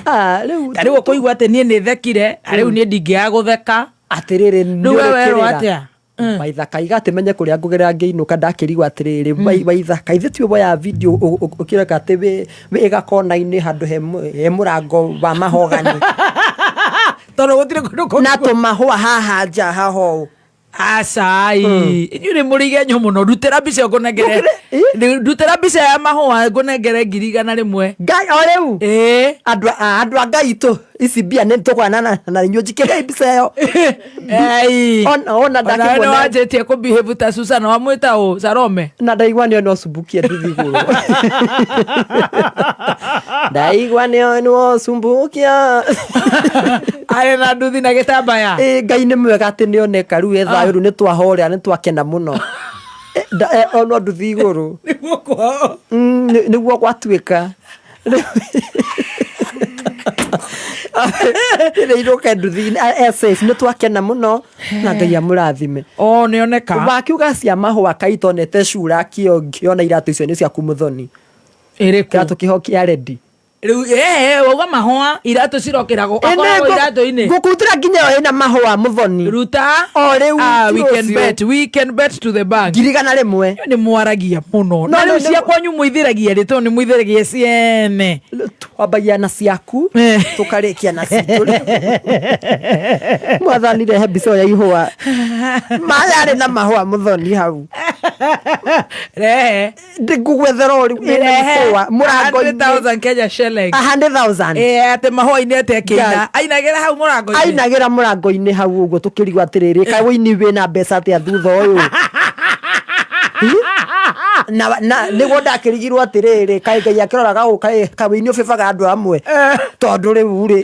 rĩu ũkũigua atĩ niĩ nĩ thekire rĩu niĩ ndingĩaga gũtheka atĩrĩrĩ rĩu we werwo atĩa Waithaka igatimenye kuria ngugera ngiinuka ndakirigwa atiriri Waithaka ithe ti ya video ukireka ati we gakona-ini handu he murango wa mahogani Toro gutire kundu na tumahua haha nja haho Acai inyuĩ nĩ mũrigenyo mũno rutĩra mbica ngũnengere rutĩra mbica ya mahũa ngũnengere 100 Ngai o rĩu andũ a Ngai itũ ici mbia nĩ tũkwana na inyuĩ njikĩre mbica ĩyo ona ndakĩmwona wanjĩtie kũbehave ta Susana wamwĩta ũ Salome na ndaigua nĩo no cumbukie nduthi igũrũ ndaigua nĩo no cumbukia arĩ na nduthi na gĩtambaya Ngai nĩ mwega atĩ nĩoneka rĩu etha rĩu nĩ twahorera nĩ twakena mũno no nduthi igũrũ nĩguo gwatuĩka iroke nduthi nĩ twakena mũno na Ngai amũrathime nĩoneka wakiuga cia mahũa kaitonete cura kĩona iratũ icio nĩ ciaku Muthoni kiratũ kĩho kĩa rendi rĩu wauga mahũa iratũ cirokĩragwo akoragwo iratũ-inĩ ngũkutĩra nginya ĩyo ĩna mahũa Muthoni ruta o rĩu we can bet to the bank 100 nĩ mwaragia mũno na rĩu cia kwanyu mũithĩragia rĩ tondũ nĩ mũithĩragia ciene twambagia na ciaku tũkarĩkia na citũ Mwathani rehe mbica ya ihũa mararĩ na mahũa Muthoni hau rehe ngũgwethera o rĩu ĩna mũrango-inĩ 100,000 Kenya shillings 100,000 ate mahũa-inĩ ate akĩina ainagĩra hau mũrango-inĩ ainagĩra mũrango-inĩ hau ũguo tũkĩrigwo atĩrĩrĩ kaĩ wĩini wĩna mbeca atĩa thutha ũyũ na nĩguo ndakĩrigirwo atĩrĩrĩ kaĩ Ngai akĩroraga kaĩ wĩini ũbĩbaga andũ amwe tondũ rĩu rĩ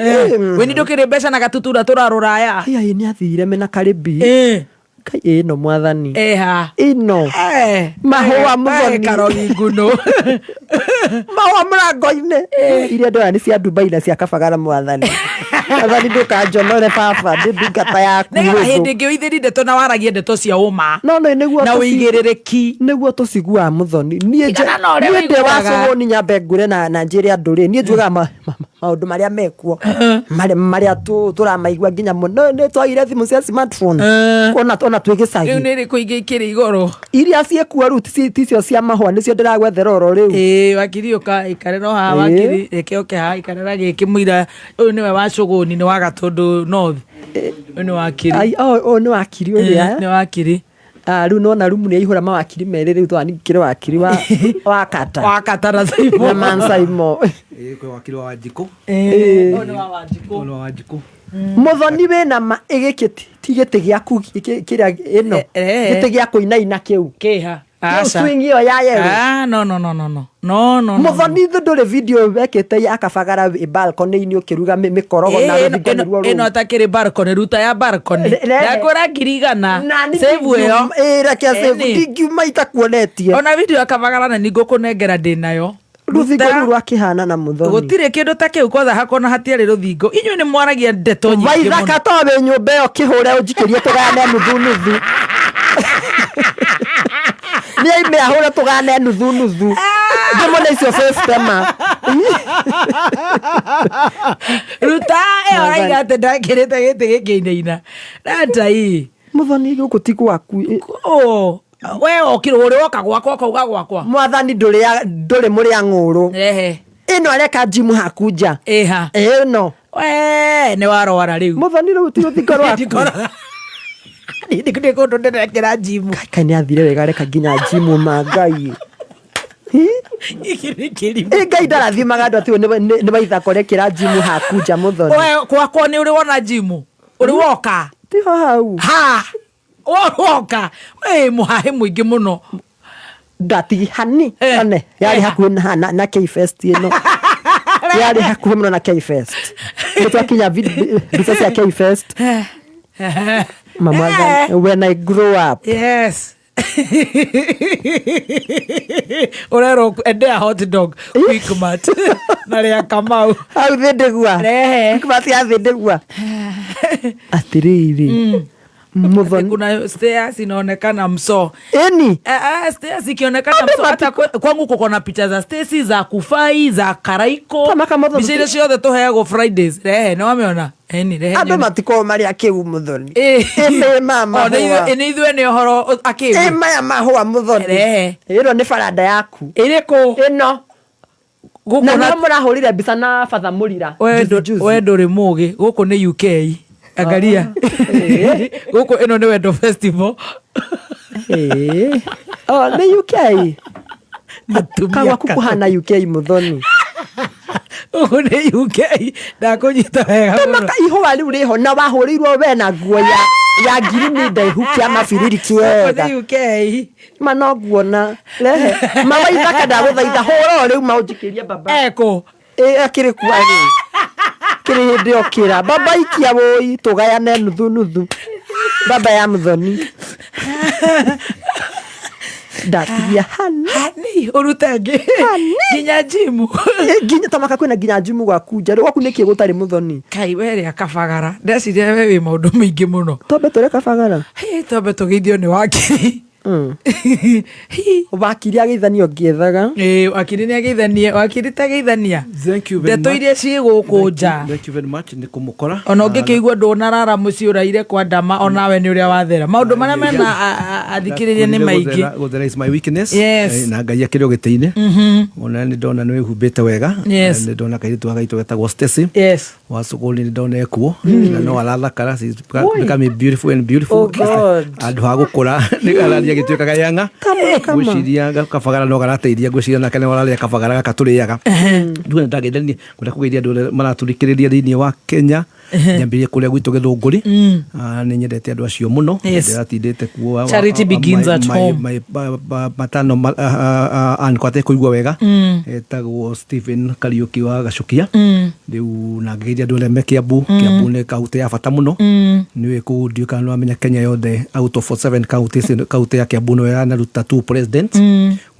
wĩini ndũkĩrĩ mbeca na gatutura tũrarũraya nĩ athire mena karĩbi Ngai ĩno Mwathani ĩno mahũa Muthoni karogi nguno mahũa mũrango-inĩ iria ndona nĩ cia Dubai na cia Kabagara Mwathani Mwathani ndũkanjonore baba ndĩ ndungata yaku nĩgetha hĩndĩ ĩngĩ ũithĩri ndeto na waragia ndeto cia ũma na ũigĩrĩrĩki nĩguo tũciguaga Muthoni niĩ ndĩ wacũgwo ni nyambe ngure na njĩre andũ rĩ niĩ njugaga maũndũ marĩa mekuo marĩa tũramaigua nginya mũno nĩ twagire thimũ cia smartphone ona twĩ gĩcagi rĩu nĩ rĩkũ ingĩ ikĩrĩ igũrũ iria ciĩkuo rĩu ticio cia mahũa nĩcio ndĩragwethera oro rĩu wakiri ũka ikarĩra haha wakiri reke oke haha ikarĩra gĩkĩ mũira ũyũ nĩwe wacũgũni nĩ wa Gatũndũ North ũyũ nĩ wakiri ũyũ nĩ wakiri ũrĩa nĩ wakiri rĩu nona rumu nĩ aihũra mawakiri merĩ rĩu twandĩkire wakiri wa kata na Saimo na Mansaimo kwĩ wakiri wa Wanjikũ ũyũ nĩ wa Wanjikũ Muthoni wĩna ma gĩkĩ ti gĩtĩ gĩaku kĩrĩa ĩno gĩtĩ gĩa kũinaina kĩu kĩha swing ĩyo ya yerũ no Muthoni ndũrĩ video wekĩte ya Kabagara balcony-inĩ ũkĩruga mĩkorogo na rũthingo nĩruo rũu ĩno atakĩrĩ balcony ruta ya balcony yakũra 100 save ĩyo reke save ndingiuma itakuonetie ona video ya Kabagara na ningũkũnengera ndĩnayo rũthingo rũu rwakĩhana na Muthoni gũtirĩ kĩndũ ta kĩu kotha hakona hatiarĩ rũthingo inyuĩ nĩ mwaragia ndeto nyingĩ mũno Waithaka tondũ nyũmba ĩyo kĩhũre ũnjikĩrie tũgane nuthu nĩ aime ahũre tũgane nuthu ndĩmone icio festema ruta ĩyo raiga atĩ ndakĩrĩte gĩtĩ gĩkĩinaina ndatai Muthoni gũkũ ti gwaku we okirwo ũrĩ woka gwakwa ukauga gwakwa Mwathani ndũrĩ mũrĩa ng'ũrũ ĩno areka jimu haku nja ĩno we nĩ warwara rĩu Muthoni rĩu ti rũthingo rwaku nĩ kũndũ ndĩrekĩra jimu kaĩ nĩ athire wega reka nginya jimu ma Ngai Ngai ndarathimaga andũ atĩ nĩ Waithaka ũrekĩra jimu haku nja Muthoni gwakwa nĩ ũrĩ wona jimu ũrĩ woka tiho hau woka mũhahe mũingĩ mũno ndatigihani one yarĩ hakuhĩ na K-Fest ĩno yarĩ hakuhĩ mũno na K-Fest nĩtwakinya mbica cia K-Fest mama when I grow up yes urero endea hot dog Quickmart na ria Kamau au thĩndĩgua Quickmart ya thĩndĩgua atĩrĩrĩ Muthoni. Kuna stairs inaonekana mso. Eni. Stairs ikionekana mso. Hata kwangu kuko na picha za Stacy, za Kufai, za Karaiko. Tamaka Muthoni. Bicha ile ciothe tuheagwo Fridays. Rehe, no wameona? Eni, rehe. Andũ matiko marĩ akĩu Muthoni. Mama. Nĩ ithuĩ nĩ ũhoro akĩu. Maya mahũa Muthoni. Rehe. Ĩno nĩ baranda yaku. Ĩrĩkũ? Ĩno. Na no mũrahũrire mbica na Fatha Mũrira. We ndũrĩ mũgĩ. Gũkũ nĩ UK. Angalia. Gũkũ ĩno nĩ Wendo Festival. Nĩ UK. Kagwaku kuhana UK Muthoni. Gũkũ nĩ UK. Ndakũnyita wega mũno. Maka ihũa rĩu rĩho na wahũrĩirwo we na nguo ya ngirini ndaihu kĩa mabiriri kĩega. Gũkũ nĩ UK. Mano nguona. Rehe. Mama ithaka ndagũthaitha hũra rĩu maũnjikĩrie baba. Eko. Akĩrĩ kuo rĩ. Kĩrĩ hĩndĩ okĩra. Baba ikia woi tũgayane nuthu. Baba ya Muthoni. Ndatigia hani urutange nginya jimu nginya Tamaka kwĩna nginya jimu gwaku nja gwaku nĩkĩ gũtarĩ Muthoni kai were akabagara ndeciria we wĩ maũndũ maingĩ mũno tombe tũrĩ kabagara tombe tũgeithio nĩ wakiri wakiri ageithanio ngĩethaga wakiri nĩ ageithanie wakiri tageithania Thank you very much. Ndeto iria ciĩ gũkũ nja Thank you very much. Nĩ kũmũkora. Ona ũngĩkĩigua ndũnarara mũciĩ ũraire kwa ndama onawe nĩ ũrĩa wathera maũndũ marĩa mena athikĩrĩria nĩ maingĩ. Gũthera is my weakness. Yes. Na Ngai akĩrĩ gĩtĩ-inĩ. Ona nĩ ndona nĩ wĩhumbĩte wega. Yes. Nĩ ndona kairĩtu wa gaitũ getagwo Stacy. Yes. Wa cukuru nĩ ndona ekuo. Na no arathakara. She's becoming beautiful and beautiful. Oh God. Andũ ha gũkũra nĩ araria gĩtuĩkaga yanga. Gwĩciria kabagara no garateithia gwĩciria nake nĩ wararĩa kabagara gaka tũrĩaga. Ndũne ndageithania kwenda kũgeithia andũ arĩa maratũrikĩrĩria thĩinĩ wa Kenya. Nyambĩrĩrie kũrĩa gwitũ Gĩthũngũri. Nĩ nyendete andũ acio mũno. Ndĩratindĩte kuo. Charity begins at home. Matano ankwate kũigua wega. Etagwo Stephen Kariuki wa Gacukia. Rĩu na ngeithia andũ arĩa me Kiambu. Kiambu nĩ kaũntĩ ya bata mũno. Nĩ kũndiũka no amenya Kenya yothe out of 7 counties kaũntĩ ya Kiambu no yanaruta 2 president.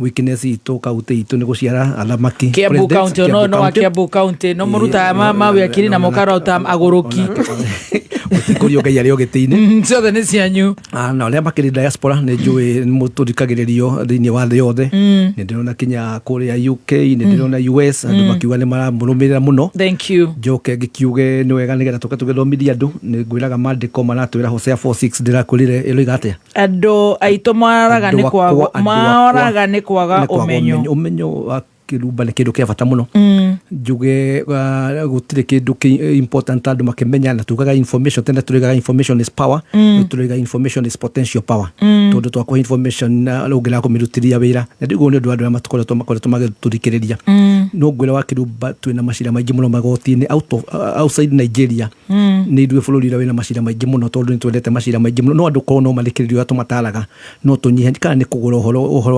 Weakness itũ kaũntĩ itũ nĩ gũciara athamaki. Kiambu county no wa Kiambu county no mũruta mawĩ akiri na mũkarota agũrũki ũtikũrio Ngai arĩ o gĩtĩ-inĩ ciothe nĩ cianyu na arĩa makĩrĩ diaspora nĩ njũĩ mũtũthikagĩrĩrio thĩinĩ wa thĩ yothe nĩ ndĩrona kinya kũrĩa UK nĩ ndĩrona US andũ makiuga nĩ maramũrũmĩrĩra mũno. Thank you. Njoke ngĩkiuge nĩ wega nĩgetha tũke tũgĩthomithia andũ nĩ ngwĩraga maandĩko maratwĩra Hosea 4:6 ndĩrakwĩrire ĩroiga atĩa andũ aitũ moraga nĩ kwaga ũmenyo kirumba nĩ kĩndũ kĩa bata mũno njuge gũtirĩ kĩndũ important andũ makĩmenya na tugaga information tena tũrĩgaga information is power tũrĩgaga information is potential power tondũ twakũhe information ũngĩra kũmĩrutithia wĩra na ndiguo nĩ ũndũ andũ arĩa makoretwo magĩtũthikĩrĩria no ngwĩra wa kirumba twĩna macira maingĩ mũno magoti-inĩ outside Nigeria nĩ ithuĩ bũrũri ũrĩa wĩna macira maingĩ mũno tondũ nĩ twendete macira maingĩ mũno no andũ korwo no marĩkĩrĩrio atũmataraga no tũnyihe kana nĩ kũgũra ũhoro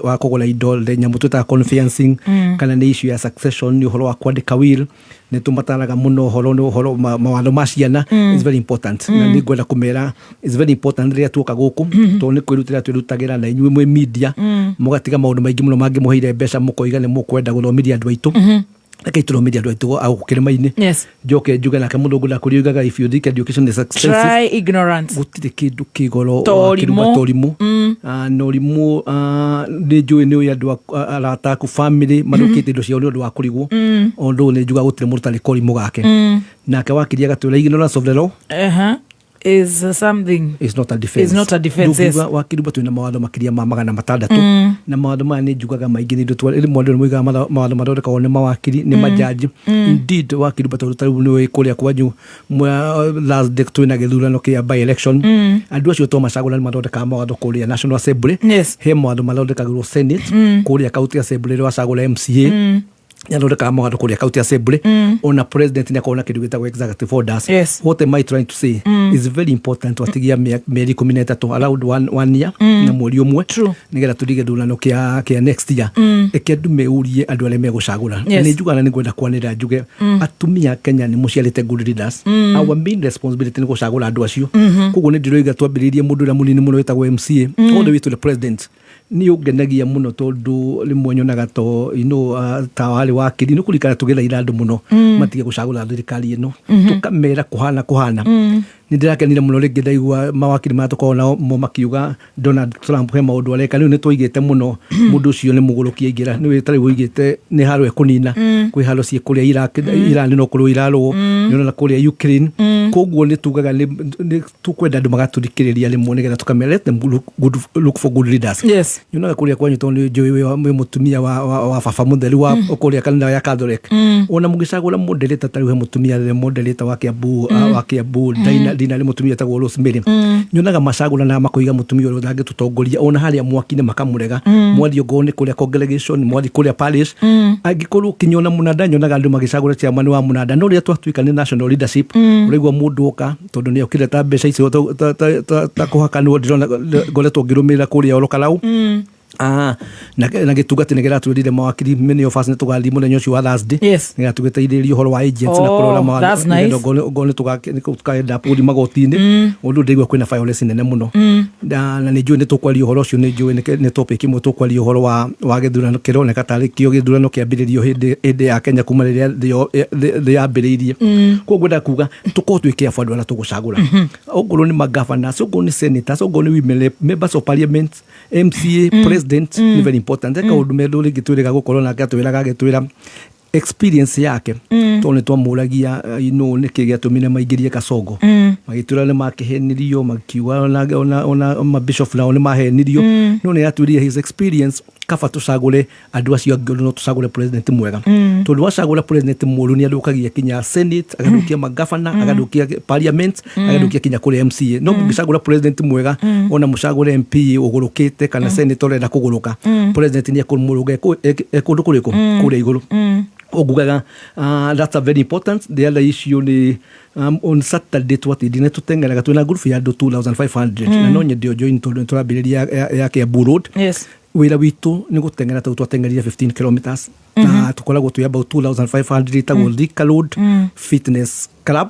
wa kũgũra indo nyamũ twĩtaga confiancing kana nĩ issue ya succession nĩ ũhoro wa kwandĩka will nĩ tũmataraga mũno ũhoro mawatho ma ciana is very important na nĩ ngwenda kũmera is very important rĩrĩa tuoka gũkũ tondũ nĩ kwĩrutĩra twĩrutagĩra na inyuĩ mwĩ media mũgatiga maũndũ maingĩ mũno mangĩmũheire mbeca mũkoiga nĩ mũkwenda gũthomithia andũ aitũ reke tũthomithie andũ aitũ a gũkĩrĩma-inĩ njoke njuge nake mũndũ ndakũriugaga if you think education is expensive try ignorance gũtirĩ kĩndũ kĩgoro torimũ na ũrimũ nĩ njũĩ nĩ ũyũ andũ arata aku family marũkĩte indo ciao nĩ ũndũ wa kũrigwo ũndũ nĩ njuga gũtirĩ mũndũ tarĩ korimũ gake nake wakiria gatwĩra ignorance of the law is something is not a defense. Is not a defense. Yes. Wakiriba twina mawatho makiria ma 600 na mawatho maya nĩ njugaga maingĩ nĩ ndutwa ile mwandu nĩ mwiga mawatho mathondekagwo nĩ mawakiri nĩ majaji indeed wakiriba tondũ nĩ kũrĩa kwanyu last day twina gĩthurano kĩa by election andũ acio to macagũra nĩ mathondekaga mawatho kũrĩa National Assembly he mawatho mathondekagwo Senate kũrĩa County Assembly rwa cagũra MCA yathondekaga mawatho kũrĩa County Assembly ona president nĩ akorwo na kĩndũ gĩtagwo executive orders. What am I trying to say is very important watigia mĩeri 13 around 1 year na mweri ũmwe nĩgetha tũrige gĩthurano kĩa next year eke andũ meurie andũ arĩa megũcagũra nĩ njugana nĩ ngwenda kwanĩra njuge atumia Kenya nĩ mũciarĩte good leaders our main responsibility nĩ gũcagũra andũ acio koguo nĩ ndĩroiga twambĩrĩrie mũndũ ũrĩa mũnini mũno wĩtagwo MCA all the way to the president ni ũngenagia mũno tondũ rĩmwe nyonaga to ta warĩ wakiri nĩ kũrikana tũgethaira andũ mũno matige gũcagũra thirikari ĩno tũkamera kũhana ndirakenire muno ringi ndaigua mawakiri matukorwo nao mo makiuga Donald Trump he maundu areka riu nitwigite muno mundu ucio ni muguluki aingira ni witari wigite ni haro ekunina kwi haro cie kuria Iran no kuria irarwo ni na kuria Ukraine koguo ni tugaga ni tukwenda andu magaturikiriria rimwe nigetha tukamenya let them look for good leaders. Yes. Nyunaga kuria kwanyu tondu njui we mutumia wa baba mutheru wa kuria kanitha ya Catholic ona mugicagura modereta tari he mutumia le modereta wa Kiambu Dina ni mutumia tagwo Rosemary nyonaga macagura na makoiga mutumia uri thange tutongoria ona haria mwakine makamurega mwathi ngone kuria congregation mwathi kuria parish angikorwo kinyona munada nyonaga andu magicagura chairman wa munada no ria twatuika ni national leadership urigwa mundu oka tondu ni okire ta mbeca icio ta kuhakanwo ndirona ngoretwo ngirumira kuria orokalau na gitugati nigera twirire mawakiri many of us nitugathi muthenya ucio wa Thursday nigera tugiteithiririo horo wa agents na kurora mawakiri ngone tukaenda podi magotini undu ndigwa kwina violence nene muno na ni njui nitukwaria horo ucio ni njui ni topic imwe tukwaria horo wa githurano kironeka tari kio githurano kiambiririo hindi ya Kenya kuma riria thi yambiririe koguo ndakuga tukorwo twike afandu na tugucagura ongoro ni magavana ongoro ni senators ongoro ni women members of parliament MCA president ni very important eka undu meduri gitwirega gukorwo na gatwiraga gitwira experience yake tone twamuragia ni kigia tumine maingirie Kasongo magitura ni makihenirio makiwa ona mabishop nao ni mahenirio no ni atwirie his experience kaba tucagure andu acio angĩ no tucagure president mwega tondu wacagura president mũru ni adukagia kinya senate agadukia magavana agadukia parliament agadukia kinya kuri MCA no mugicagura president mwega ona mucagure MP ugurukite kana senator enda kuguruka president ni akumũruga ekundu kuriku kuria iguru ogugaga that's a very important. The other issue ni on Saturday twatindine tutengeraga twina group ya 2500 na no nyedio join turabiriria ya Kiambu Road. Yes. Wira witu ni gutengera twatengeria 15 kilometers na tukoragwo twi about 2500 tagwo Thika Road Fitness Club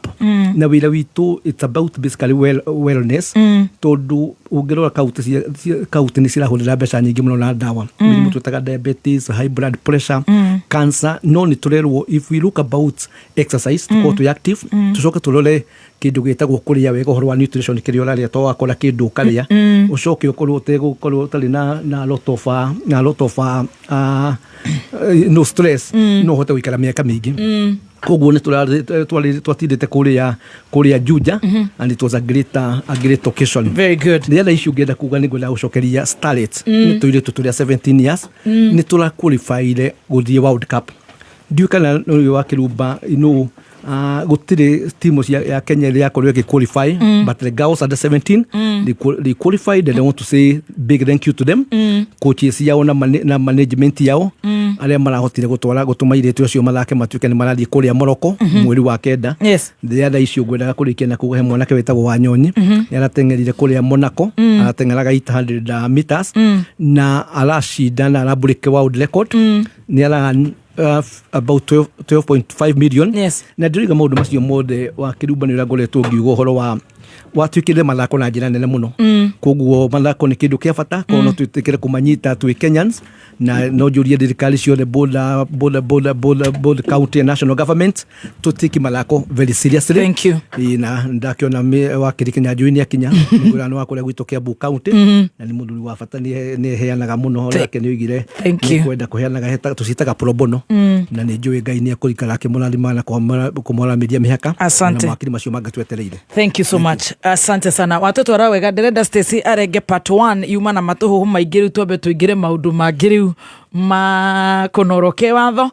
na wira witu it's about basically wellness tondu ungirora kauti ni cirahurira mbeca nyingi muno na dawa mirimu twitaga diabetes, high blood pressure, cancer no ni turerwo if we look about exercise tuko tu active tucoke turore kindu gitagwo kuria wega horo wa nutrition kirio raria to wakora kindu karia ucoke ukorwo gukorwo tari na lot of no stress no hote wikara miaka mingi koguo ni twatindite kuria Juja and it was a great occasion. Very good. The other issue ngenda kuga ni gwenda gucokeria Starlet ni tuire tuturia 17 years ni tura qualify guthie World Cup ndiukana no wa Kirumba gutire team ya Kenya ya korwo qualify but the girls under 17 they qualified and I want to say big thank you to them coaches yao na management yao aria marahotire gutuma iretu acio mathake matuike ni marathie kuria Morocco mweri wa kenda. The other issue gwenda kurikia na kuga he mwanake wetagwo Wanyonyi ni aratengerire kuria Monaco aratengeraga 800 meters na arashinda na break world record ni ara about 12.5 million. Na ndiriga maundu macio mothe wa Kirumba ni uragoretwo ngiugo horo wa twikire mathako na njira nene muno koguo mathako ni kindu kia bata kono twitikire kumanyita twi Kenyans na no jurie thirikari ciothe both county and national government tutiki mathako very seriously. Thank you. Na ndakiona wa Kenya Njui akinya ngurano wa kuria gwitu Kiambu county na ni mundu wa bata ni heanaga muno horo yake ni oigire ni kwenda kuheanaga tusitaga pro bono na ni njui Ngai ni akurikara akimurathima na kumuramiria mihaka na makiri macio magatwetereire. Thank you so much. Asante sana watoto arawega nderenda Stacy arenge part 1 yuma na matuhu maingi riu twambe tuingire maundu mangi riu ma kunoroke watho.